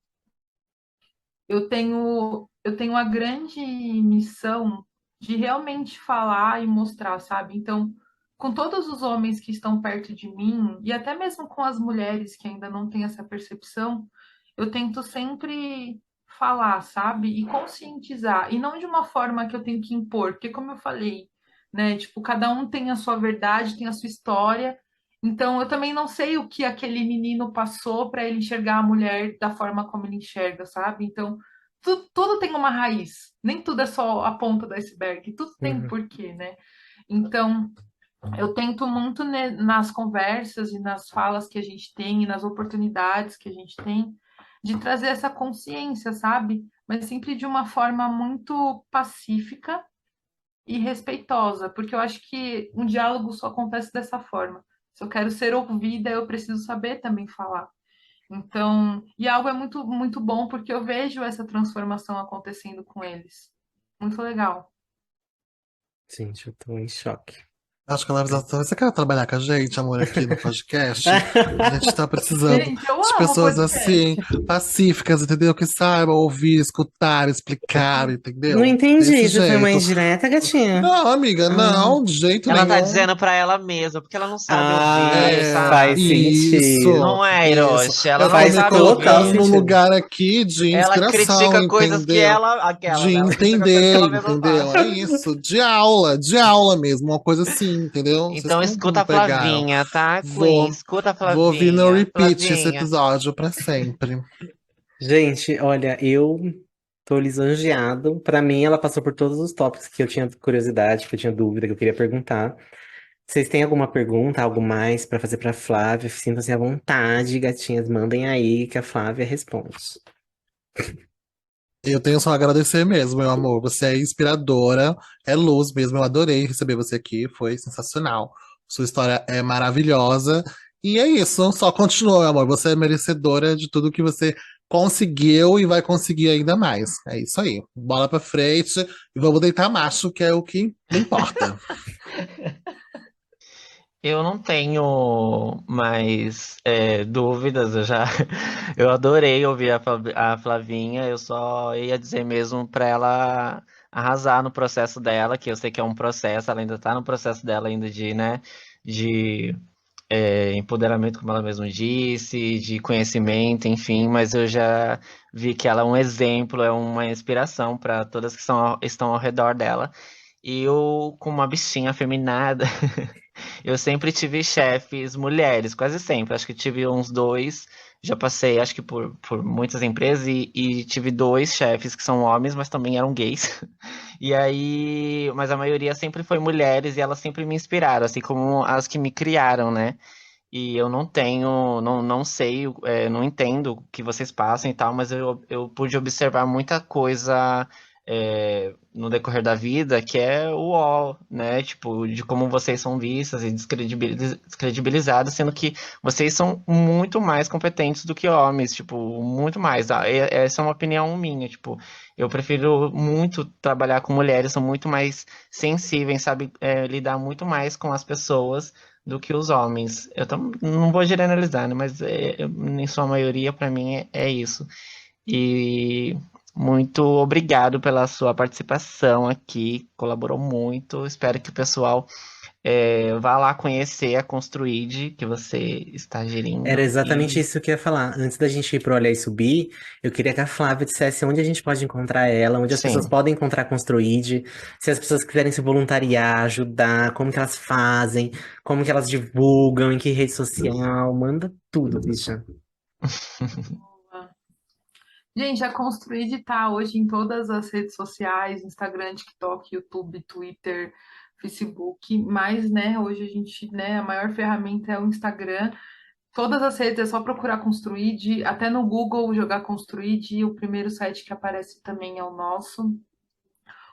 eu tenho a grande missão de realmente falar e mostrar, sabe? Então, com todos os homens que estão perto de mim e até mesmo com as mulheres que ainda não têm essa percepção, eu tento sempre falar, sabe? E conscientizar, e não de uma forma que eu tenho que impor, porque como eu falei, né, tipo, cada um tem a sua verdade, tem a sua história. Então, eu também não sei o que aquele menino passou para ele enxergar a mulher da forma como ele enxerga, sabe? Então, tudo tem uma raiz. Nem tudo é só a ponta do iceberg. Tudo tem um Uhum. porquê, né? Então, eu tento muito nas conversas e nas falas que a gente tem, e nas oportunidades que a gente tem, de trazer essa consciência, sabe? Mas sempre de uma forma muito pacífica e respeitosa, porque eu acho que um diálogo só acontece dessa forma. Se eu quero ser ouvida, eu preciso saber também falar. Então, e algo é muito, muito bom porque eu vejo essa transformação acontecendo com eles. Muito legal. Gente, eu tô em choque. Acho que a Lavisa, você quer trabalhar com a gente, amor, aqui no podcast? A gente tá precisando Gente, eu de amo pessoas assim, podcast. pacíficas, entendeu? Que saibam ouvir, escutar, explicar, Não entendeu? entendi. Desse Isso foi uma jeito. indireta, gatinha? Não, amiga, Ah, não, de jeito Ela tá nenhum. dizendo pra ela mesma, porque ela não sabe ouvir, É, faz sabe? sentido. isso, Não é, isso. Hiroshi? Ela Eu não tô Faz me sabe total colocando ouvir. no sentido. lugar aqui de Ela inspiração, critica coisas que entendeu? ela. Aquela, De né? Ela critica coisas que entender, ela mesma entendeu? É faz. isso, de aula mesmo, uma coisa assim, entendeu? Vocês Então não escuta a pegaram. Flavinha, tá, Queen? Vou, Escuta a vou ouvir no Flavinha. repeat esse Flavinha. episódio pra sempre. Gente, olha, eu tô lisonjeado. Pra mim, ela passou por todos os tópicos que eu tinha curiosidade, que eu tinha dúvida, que eu queria perguntar. Vocês têm alguma pergunta, algo mais pra fazer pra Flávia? Sintam-se à vontade, gatinhas, mandem aí que a Flávia responde. Eu tenho só a agradecer mesmo, meu amor. Você é inspiradora, é luz mesmo. Eu adorei receber você aqui, foi sensacional. Sua história é maravilhosa. E é isso, só continua, meu amor. Você é merecedora de tudo que você conseguiu e vai conseguir ainda mais. É isso aí. Bola pra frente e vamos deitar macho, que é o que importa. Eu não tenho mais dúvidas, eu já eu adorei ouvir a Flavinha, eu só ia dizer mesmo para ela arrasar no processo dela, que eu sei que é um processo, ela ainda tá no processo dela ainda de, né, de empoderamento, como ela mesma disse, de conhecimento, enfim, mas eu já vi que ela é um exemplo, é uma inspiração para todas que estão ao redor dela. E eu, com uma bichinha afeminada, eu sempre tive chefes mulheres, quase sempre. Acho que tive uns dois. Já passei, acho que por muitas empresas e tive dois chefes que são homens, mas também eram gays. E aí, mas a maioria sempre foi mulheres e elas sempre me inspiraram, assim como as que me criaram, né? E eu não tenho, não sei, não entendo o que vocês passam e tal, mas eu pude observar muita coisa no decorrer da vida que é o ó, né? Tipo, de como vocês são vistas e descredibilizadas, sendo que vocês são muito mais competentes do que homens, tipo, muito mais. Essa é uma opinião minha, tipo, eu prefiro muito trabalhar com mulheres, são muito mais sensíveis, sabe, lidar muito mais com as pessoas do que os homens. Não vou generalizar, né? Mas em sua maioria, para mim, é isso. E muito obrigado pela sua participação aqui, colaborou muito. Espero que o pessoal vá lá conhecer a Construid que você está Era gerindo. exatamente E isso que eu ia falar. Antes da gente ir pro Olhar e Subir, eu queria que a Flávia dissesse onde a gente pode encontrar ela, onde as pessoas sim, podem encontrar a Construid, se as pessoas quiserem se voluntariar, ajudar, como que elas fazem, como que elas divulgam, em que rede social, manda tudo, bicha. Gente, a Construid está hoje em todas as redes sociais, Instagram, TikTok, YouTube, Twitter, Facebook, mas, né, hoje a gente, né, a maior ferramenta é o Instagram. Todas as redes é só procurar Construid, até no Google jogar Construid, o primeiro site que aparece também é o nosso.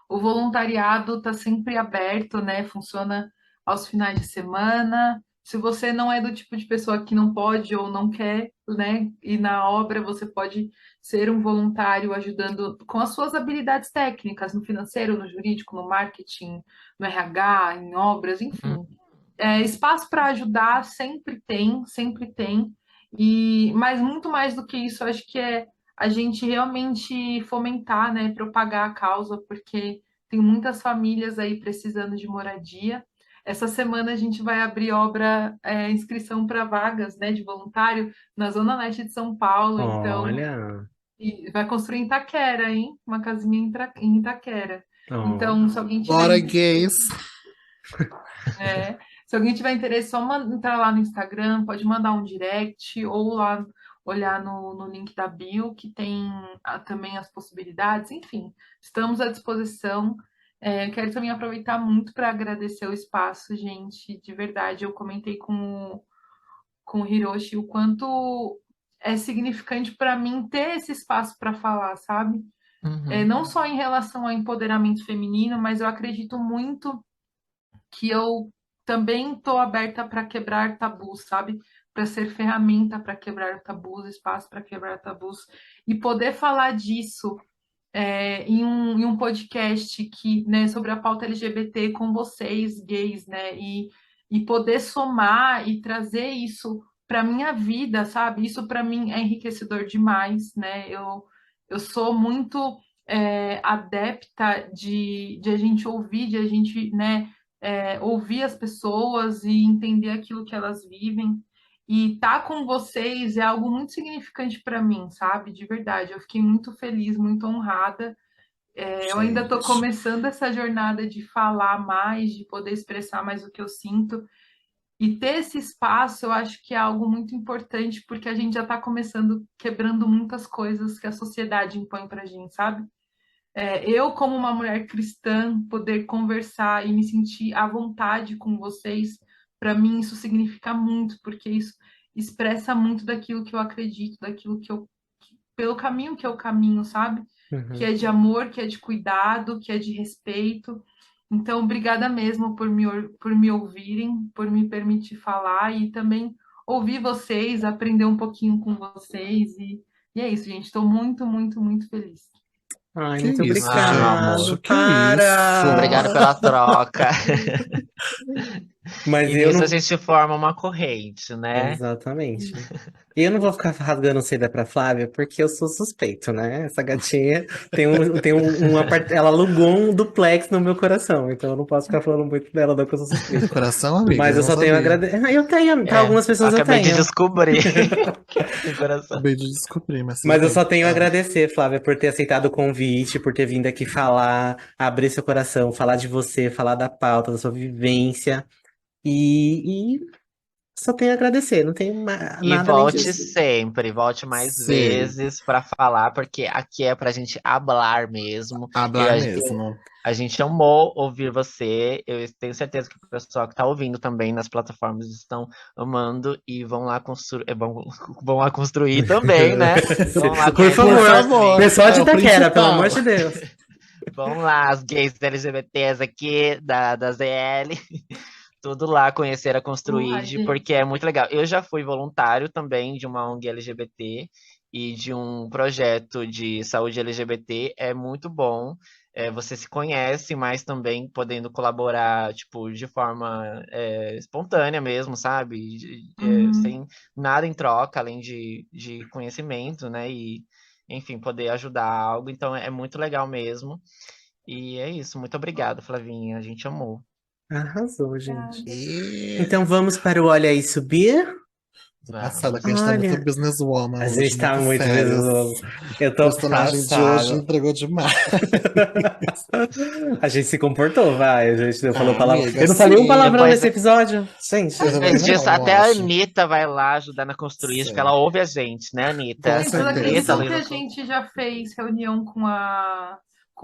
O voluntariado está sempre aberto, né? Funciona aos finais de semana. Se você não é do tipo de pessoa que não pode ou não quer, né, ir na obra, você pode ser um voluntário ajudando com as suas habilidades técnicas, no financeiro, no jurídico, no marketing, no RH, em obras, hum, enfim. Espaço para ajudar sempre tem, sempre tem. Mas muito mais do que isso, acho que é a gente realmente fomentar, né, propagar a causa, porque tem muitas famílias aí precisando de moradia. Essa semana a gente vai abrir inscrição para vagas, né, de voluntário na Zona Leste de São Paulo, então Olha, e vai construir em Itaquera, hein? Uma casinha em Itaquera. ó, Então, se alguém tiver Bora, gays! se alguém tiver interesse, só entrar lá no Instagram, pode mandar um direct ou lá olhar no link da bio, que tem também as possibilidades. Enfim, estamos à disposição. Quero também aproveitar muito para agradecer o espaço, gente. De verdade, eu comentei com o Hiroshi o quanto é significante para mim ter esse espaço para falar, sabe? uhum, Não só em relação ao empoderamento feminino, mas eu acredito muito que eu também estou aberta para quebrar tabus, sabe? Para ser ferramenta para quebrar tabus, espaço para quebrar tabus e poder falar disso em um podcast que, né, sobre a pauta LGBT com vocês, gays, né? E poder somar e trazer isso para minha vida, sabe? Isso para mim é enriquecedor demais, né? Eu sou muito adepta de a gente ouvir, de a gente, né, ouvir as pessoas e entender aquilo que elas vivem. E estar com vocês é algo muito significante para mim, sabe? De verdade. Eu fiquei muito feliz, muito honrada. Eu ainda estou Gente. começando essa jornada de falar mais, de poder expressar mais o que eu sinto. E ter esse espaço, eu acho que é algo muito importante, porque a gente já está começando quebrando muitas coisas que a sociedade impõe para a gente, sabe? Eu, como uma mulher cristã, poder conversar e me sentir à vontade com vocês, para mim isso significa muito, porque isso expressa muito daquilo que eu acredito, pelo caminho que eu caminho, sabe? Que uhum. é de amor, que é de cuidado, que é de respeito. Então, obrigada mesmo por me ouvirem, por me permitir falar e também ouvir vocês, aprender um pouquinho com vocês. E é isso, gente. Estou muito, muito, muito feliz. Ai, Que muito isso, obrigado. gente? Que isso? obrigado Para! pela troca. Mas E eu nisso a não. gente forma uma corrente, né? Exatamente. E eu não vou ficar rasgando seda pra Flávia, porque eu sou suspeito, né? Essa gatinha ela alugou um duplex no meu coração, então eu não posso ficar falando muito dela, não, que eu sou Tem suspeito. coração, amiga? Mas Eu eu não só tenho a sabia. agradecer. Eu tenho, pra algumas pessoas eu Acabei de tenho. descobrir que ela tem coração. Acabei de descobrir, mas tudo Mas eu bem. só tenho a agradecer, Flávia, por ter aceitado o convite, por ter vindo aqui falar, abrir seu coração, falar de você, falar da pauta, da sua vivência. E só tenho a agradecer, não tenho E nada além volte disso. sempre, volte mais Sim, vezes para falar, porque aqui é pra gente hablar mesmo. E hablar mesmo. a gente amou ouvir você. Eu tenho certeza que o pessoal que está ouvindo também nas plataformas estão amando e vão lá construir, vão lá construir também, né? Vão lá Por Por conhecer favor, favor, também. pessoal é de o Itaquera, pelo amor principal. de Deus. Vão lá, as gays LGBTs aqui da ZL. Tudo lá conhecer a Uai, Construid, gente. porque é muito legal. Eu já fui voluntário também de uma ONG LGBT e de um projeto de saúde LGBT é muito bom. Você se conhece, mas também podendo colaborar, tipo, de forma espontânea mesmo, sabe? Uhum. Sem nada em troca, além de conhecimento, né? E, enfim, poder ajudar algo. Então é muito legal mesmo. E é isso. Muito obrigado, Flavinha. A gente amou. Arrasou, gente. Obrigada. E Então vamos para o Olha Aí Subir? passada, que Vamos. a gente tá muito Olha, businesswoman a hoje, gente tá muito muito sérias. mesmo. Eu O tô personagem de hoje passado. entregou demais. A gente se comportou, vai. A gente não falou Ah, palavra. amiga, Eu não falei um sim. palavrão Depois, nesse episódio. Gente, Eu também depois disso, não, eu até a acho. Anitta vai lá ajudar na construir, porque ela Sim, ouve a gente, né, com Anitta? Gente, vocês Anitta, certeza. acreditam que Luísa a Sonza. gente já fez reunião com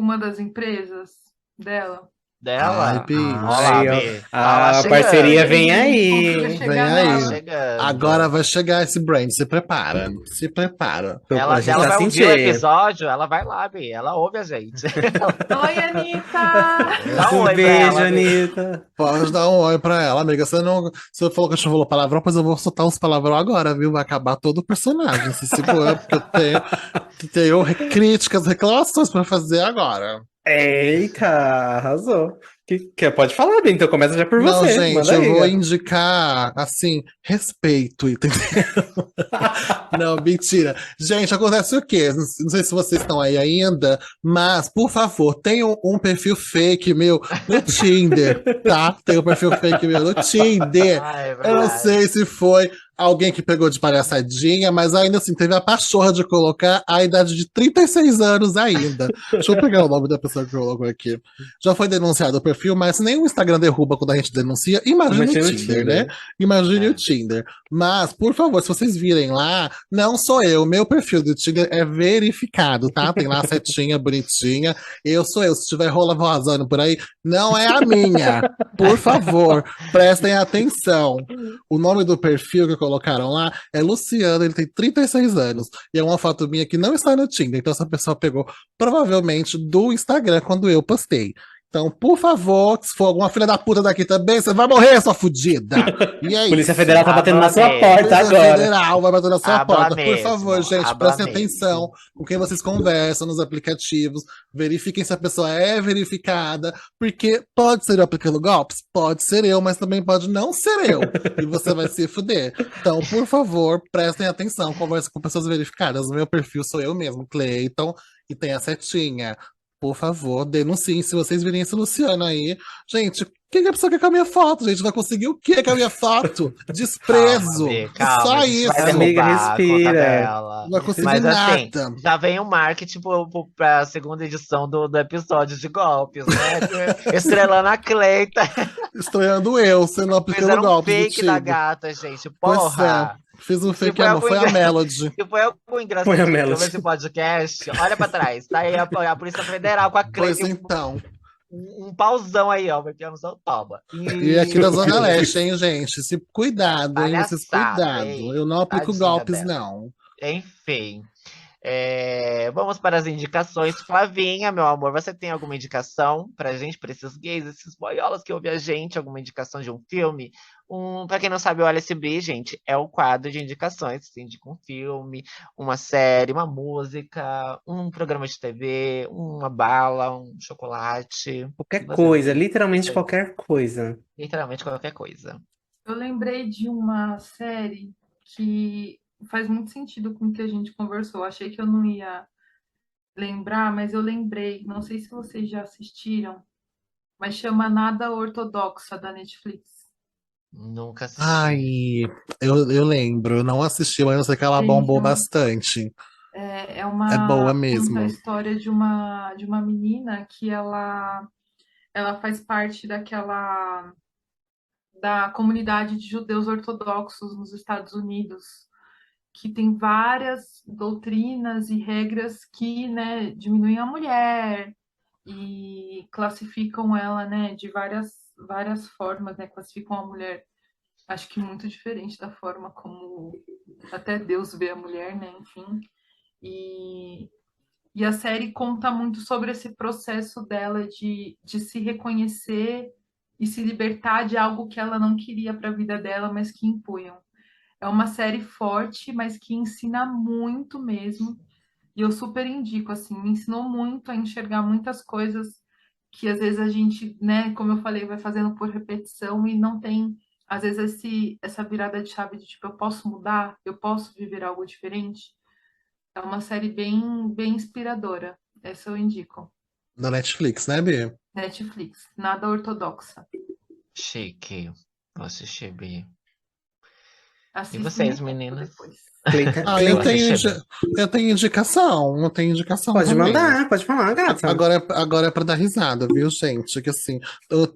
uma das empresas dela? Ai, Dela. Ó lá, ai, ó, Bê. Ó lá a parceria chegando. vem A gente conseguiu aí. vem chegar Tá aí. nela. Agora chegando. vai chegar esse brand. Se prepara. Se prepara. Ela, A se gente ela tá vai ouvir o sentindo. episódio, ela vai lá, Bê. Ela ouve a gente. Oi, Anitta! Dá um Um oi pra beijo, ela, Bê. Anitta. Pode dar um oi pra ela, amiga. Você não. Você falou que a gente falou palavrão, pois eu vou soltar uns palavrão agora, viu? Vai acabar todo o personagem. Se segura, porque tenho críticas, reclamações pra fazer agora. Eita, arrasou. Pode falar, bem, então começa já por Não, você. gente, Manda eu aí, vou gata. indicar, assim, respeito, entendeu? Não, mentira. Gente, acontece o quê? Não sei se vocês estão aí ainda, mas, por favor, tenham um perfil fake meu no Tinder, tá? Tem um perfil fake meu no Tinder. Ah, é Eu não verdade. sei se foi alguém que pegou de palhaçadinha, mas ainda assim, teve a pachorra de colocar a idade de 36 anos ainda. Deixa eu pegar o nome da pessoa que colocou aqui. Já foi denunciado o perfil, mas nem o Instagram derruba quando a gente denuncia. Imagine o Imagina o Tinder, né? Tinder. Imagine o É. Tinder. Mas, por favor, se vocês virem lá, não sou eu. Meu perfil do Tinder é verificado, tá? Tem lá a setinha bonitinha. Eu sou eu. Se tiver rola vazando por aí, não é a minha. Por favor, prestem atenção. O nome do perfil que colocaram lá é Luciano, ele tem 36 anos. E é uma foto minha que não está no Tinder. Então, essa pessoa pegou provavelmente do Instagram quando eu postei. Então, por favor, se for alguma filha da puta daqui também, você vai morrer, sua fudida. E é Polícia isso. Federal tá batendo na Habla sua porta mesmo. Polícia agora. Federal vai bater na sua Habla porta. Por favor, mesmo. gente, Habla prestem atenção mesmo. com quem vocês conversam nos aplicativos. Verifiquem se a pessoa é verificada, porque pode ser eu aplicando golpes? Pode ser eu, mas também pode não ser eu. E você vai se fuder. Então, por favor, prestem atenção, conversem com pessoas verificadas. O meu perfil sou eu mesmo, Cleiton, e tem a setinha. Por favor, denunciem se vocês virem esse Luciano aí. Gente, o que a pessoa quer com a minha foto, gente? Vai conseguir o que com a minha foto? Calma, Desprezo. Bê, É calma. A só gente vai isso. Amiga, derrubar a conta respira. dela. Não vai conseguir Mas assim, nada. já vem o marketing pra segunda edição do episódio de golpes, né? Estrelando a Cleita. Estranhando eu, sendo aplicando Fizeram um golpes do fake da tipo. gata, gente. Pois é, Porra! fiz um Se fake foi amor, algo, foi a Melody. se foi algo Põe a engraçadinho que houve Melody. esse podcast, olha pra trás. Tá aí a Polícia Federal com a Pois Cleita e então. um pauzão aí, ó. Porque eu não sou toba. E aqui da E Zona Leste, hein, gente? Se cuidado, hein? Vocês palhaçada, cuidado. hein? Eu não aplico Tadinha golpes, dela. não. Enfim. Vamos para as indicações. Flavinha, meu amor, você tem alguma indicação pra gente, pra esses gays, esses boiolas que ouvem a gente? Alguma indicação de um filme? Pra quem não sabe, o LSB, gente, é o quadro de indicações. Você indica um filme, uma série, uma música, um programa de TV, uma bala, um chocolate. E Qualquer você, meu coisa, querido? literalmente qualquer coisa. Literalmente qualquer coisa. Eu lembrei de uma série que faz muito sentido com o que a gente conversou. Achei que eu não ia lembrar, mas eu lembrei. Não sei se vocês já assistiram, mas chama Nada Ortodoxa da Netflix. Nunca Ai, assisti. eu lembro. Eu não assisti, mas eu sei que ela Gente, bombou bastante. É boa conta a mesmo. história de uma menina que ela faz parte da comunidade de judeus ortodoxos nos Estados Unidos, que tem várias doutrinas e regras que, né, diminuem a mulher e classificam ela, né, de várias formas, né, classificam a mulher, acho que muito diferente da forma como até Deus vê a mulher, né, enfim. E, e a série conta muito sobre esse processo dela de se reconhecer e se libertar de algo que ela não queria para a vida dela, mas que impunham. É uma série forte, mas que ensina muito mesmo. E eu super indico, assim, me ensinou muito a enxergar muitas coisas que às vezes a gente, né, como eu falei, vai fazendo por repetição e não tem, às vezes, essa virada de chave de tipo, eu posso mudar, eu posso viver algo diferente. É uma série bem inspiradora. Essa eu indico. Da Netflix, né, Bia? Netflix, nada ortodoxa. Chique. Vou assistir, Bi. E Assista e me vocês, conta meninas? depois. Cleiton, Ah, Eu Cleiton. assisti, Bi. eu tenho indicação, eu tenho indicação Pode também. mandar, pode falar, gata. Agora é pra dar risada, viu, gente? Que assim,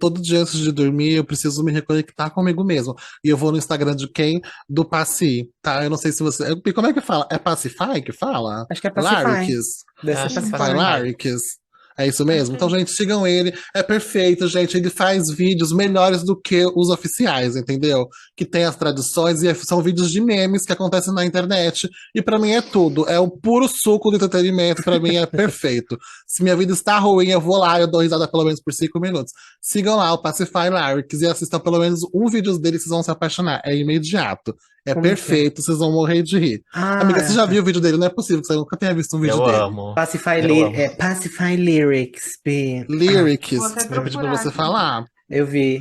todo dia antes de dormir eu preciso me reconectar comigo mesmo. E eu vou no Instagram de quem? Do Passi, tá? Eu não sei se você. Como é que fala? É Pacify que fala? Acho que é Pacify. Larix? Deve Eu ser acho que Pacify Pacify. Pacify. Larix? É isso mesmo? Então, Perfeito. gente, sigam ele. É perfeito, gente. Ele faz vídeos melhores do que os oficiais, entendeu? Que tem as traduções e são vídeos de memes que acontecem na internet. E pra mim é tudo. É o puro suco do entretenimento. Pra mim é perfeito. Se minha vida está ruim, eu vou lá, eu dou risada pelo menos por 5 minutos. Sigam lá o Pacify Larix e assistam pelo menos um vídeo dele, vocês vão se apaixonar. É imediato. É Como que é? perfeito, vocês vão morrer de rir. Amiga, você Ah, já tá. viu o vídeo dele? Não é possível que você nunca tenha visto um vídeo Eu dele. amo. Pacify, Eu amo. Pacify Lyrics, Ah, Vou Lyrics, até eu pedi pra procurar você aqui. falar. eu vi.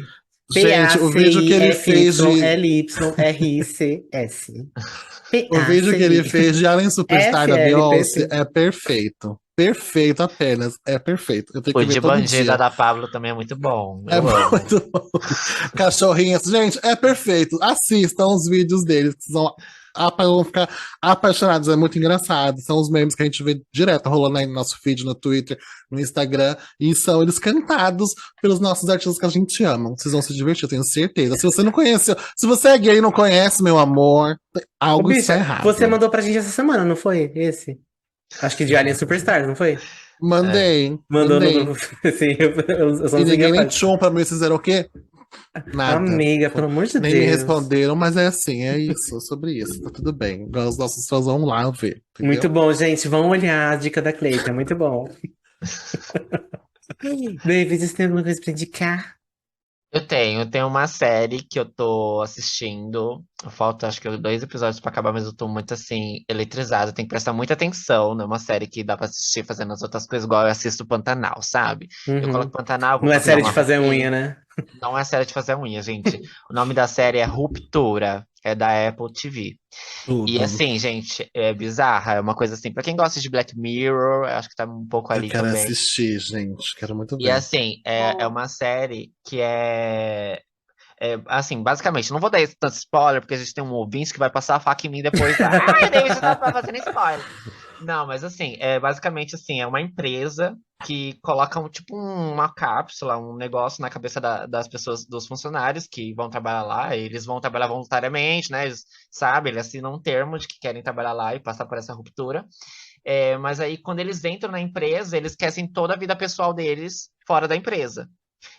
Gente, o vídeo que ele fez de. Pacifylyrics. O vídeo que ele fez de Alien Superstar da Beyoncé FLPC. é perfeito. Perfeito apenas. É perfeito. Eu tenho O que ver de todo Bandida dia. da Pablo também é muito bom. É Eu amo. muito bom. Cachorrinhas. Gente, é perfeito. Assistam os vídeos dele. Vocês vão ficar apaixonados. É muito engraçado. São os memes que a gente vê direto rolando aí no nosso feed, no Twitter, no Instagram. E são eles cantados pelos nossos artistas que a gente ama. Vocês vão se divertir, eu tenho certeza. Se você não conheceu, se você é gay e não conhece, meu amor, Ô, algo está bicha, você errado. mandou pra gente essa semana, não foi? Esse? Acho que de Alien Superstar, não foi? É. Mandou no Mandei. grupo. Sim, eu só E não segui a ninguém nem página. tchum pra mim, vocês fizeram o quê? Nada. Amiga, pelo amor de Nem me Deus. responderam, mas é assim, é isso, sobre isso, tá tudo bem. Agora os nossos fãs vão lá ver, Muito entendeu? bom, gente. Vão olhar a dica da Cleita, muito bom. David, você tem alguma coisa pra indicar? Eu tenho uma série que eu tô assistindo. Falta acho que 2 episódios pra acabar, mas eu tô muito assim, eletrizado. Tem que prestar muita atenção. Não é uma série que dá pra assistir fazendo as outras coisas, igual eu assisto Pantanal, sabe? Eu Uhum. coloco Pantanal, vou Não é fazer série de uma fazer roupinha. unha, né? Não é série de fazer unha, gente. O nome da série é Ruptura. É da Apple TV. E Tudo. assim, gente, é bizarra. É uma coisa assim, pra quem gosta de Black Mirror, eu acho que tá um pouco Eu ali quero também. assistir, gente, quero muito E ver. assim, é Boa. uma série que assim, basicamente, não vou dar esse tanto spoiler, porque a gente tem um ouvinte que vai passar a faca em mim depois. Ah, David, você tá fazendo spoiler. Não, mas assim, basicamente assim, é uma empresa que coloca tipo uma cápsula, um negócio na cabeça das pessoas, dos funcionários que vão trabalhar lá. Eles vão trabalhar voluntariamente, né? Eles, sabe, eles assinam um termo de que querem trabalhar lá e passar por essa ruptura. Mas aí, quando eles entram na empresa, eles esquecem toda a vida pessoal deles fora da empresa.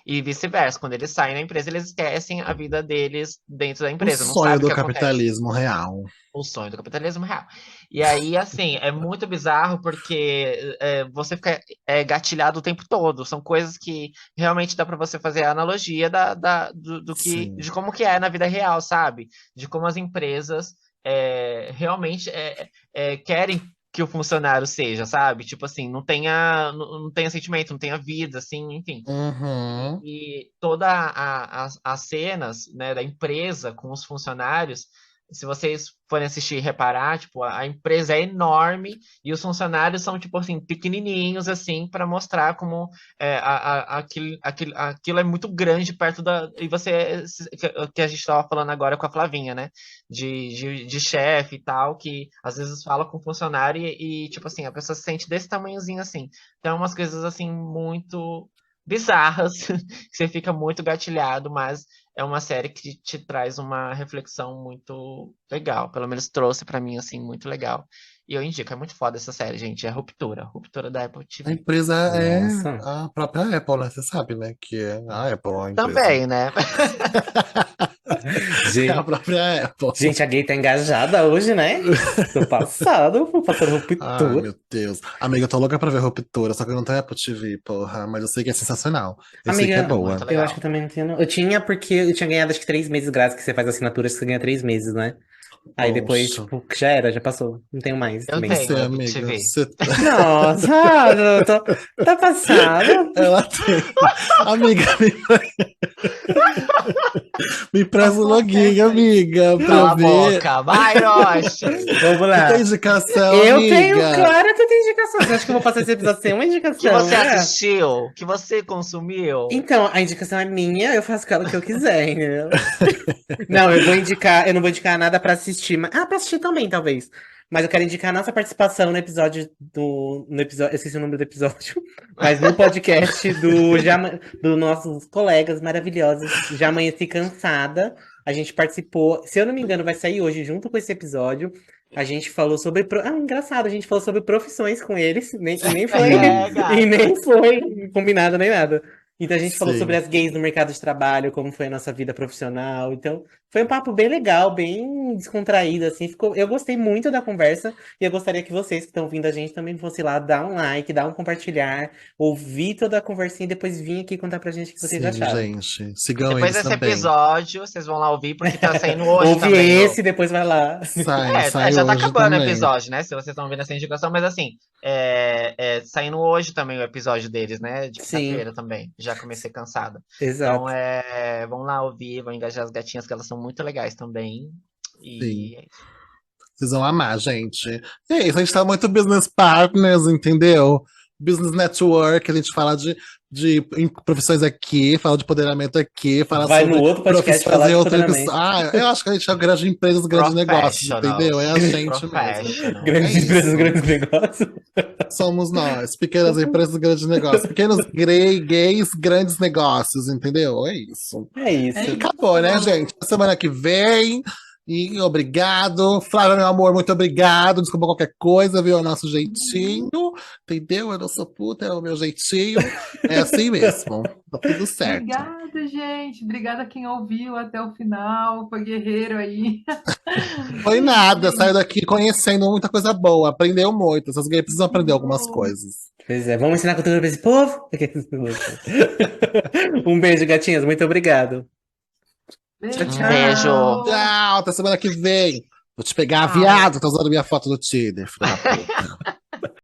E vice-versa, quando eles saem da empresa, eles esquecem a vida deles dentro da O empresa, não sonho sabe o do que acontece. capitalismo real. O sonho do capitalismo real. E aí, assim, é muito bizarro porque você fica gatilhado o tempo todo. São coisas que realmente dá para você fazer a analogia Sim. de como que é na vida real, sabe? De como as empresas realmente querem que o funcionário seja, sabe? Tipo assim, não tenha sentimento, não tenha vida, assim, enfim. Uhum. E toda as cenas, né, da empresa com os funcionários, se vocês forem assistir e reparar, tipo, a empresa é enorme e os funcionários são, tipo assim, pequenininhos, assim, para mostrar como aquilo é muito grande perto da... E você, que a gente estava falando agora com a Flavinha, né, de chefe e tal, que às vezes fala com o funcionário tipo assim, a pessoa se sente desse tamanhozinho, assim. Então, umas coisas, assim, muito bizarras, que você fica muito gatilhado, mas é uma série que te traz uma reflexão muito legal. Pelo menos trouxe pra mim, assim, muito legal. E eu indico, é muito foda essa série, gente. É Ruptura. Ruptura da Apple A TV. empresa é Nossa. a própria Apple, né? Você sabe, né? Que é a Apple, a empresa. Também, né? É a Gente, própria Apple. gente, a gay tá engajada hoje, né? Tô passado, passando Ai, ruptura. meu Deus. Amiga, eu tô louca pra ver Ruptura, só que eu não tenho Apple TV, porra. Mas eu sei que é sensacional. Eu sei que é Amiga, É muito boa. eu acho que legal. eu também não tenho. Eu tinha porque eu tinha ganhado acho que 3 meses grátis, que você faz assinatura, que você ganha 3 meses, né? Aí depois, Poxa. tipo, já era, já passou. Não tenho mais Eu também. tenho. Você, Apple amiga, TV. você... Nossa, eu tá passada. Ela tem. Amiga, me presta o Passou a login, festa aí. amiga, pra Cala eu a ver. boca. Vai, Rocha. Vamos Você tem lá. indicação, Eu tenho, amiga? claro que eu tenho indicação. Você acha que eu vou passar esse episódio sem uma Que indicação, você né? assistiu? Que você consumiu? Então, a indicação é minha, eu faço aquela que eu quiser, entendeu? Não, eu não vou indicar nada pra assistir. Pra assistir também, talvez. Mas eu quero indicar a nossa participação no episódio no episódio, eu esqueci o nome do episódio, mas no podcast do nossos colegas maravilhosos, Já Amanheci Cansada. A gente participou, se eu não me engano, vai sair hoje junto com esse episódio. A gente falou sobre. Engraçado, a gente falou sobre profissões com eles, e nem foi, É, e gata. nem foi combinado nem nada. Então a gente falou sobre Sim. as gays no mercado de trabalho, como foi a nossa vida profissional. Então foi um papo bem legal, bem descontraído, assim. Eu gostei muito da conversa e eu gostaria que vocês que estão ouvindo a gente também fossem lá dar um like, dar um compartilhar, ouvir toda a conversinha e depois vir aqui contar pra gente o que vocês Sim, acharam. gente. Sigam Depois eles desse também. episódio, vocês vão lá ouvir, porque tá saindo hoje Ouve também. esse, depois vai lá. Sai Já tá hoje acabando o também. episódio, né? Se vocês estão vendo essa indicação, mas assim, saindo hoje também o episódio deles, né? De Sim, quinta-feira também. Já comecei cansada. Então, exato. vão lá ouvir, vão engajar as gatinhas, que elas são muito legais também. Sim. E é isso. Vocês vão amar, gente. E é isso, a gente tá muito business partners, entendeu? Business network, a gente fala de profissões aqui, fala de empoderamento aqui, fala Vai no sobre outro podcast profissões falar em de outro empoderamento. episódio. Eu acho que a gente é grandes empresas, grandes negócios, entendeu? É a Professionals. gente mesmo. É Grandes empresas, isso. grandes negócios. Somos nós, pequenas empresas, grandes negócios. Pequenos gays, grandes negócios, entendeu? É isso. É É isso. isso. Acabou, né, gente? Semana que vem. E obrigado. Flávia, meu amor, muito obrigado. Desculpa qualquer coisa, viu? É o nosso jeitinho. Entendeu? Eu não sou puta, é o meu jeitinho. É assim mesmo. Tá tudo certo. Obrigada, gente. Obrigada a quem ouviu até o final. Foi guerreiro aí. Foi nada, saiu daqui conhecendo muita coisa boa. Aprendeu muito. Essas gays precisam aprender algumas coisas. Pois é, vamos ensinar cultura pra esse povo? Um beijo, gatinhas. Muito obrigado. Beijo. Tchau. Beijo. Tchau, até semana que vem. Vou te pegar, Tchau. viado. Tá usando minha foto do Tinder, filho da puta.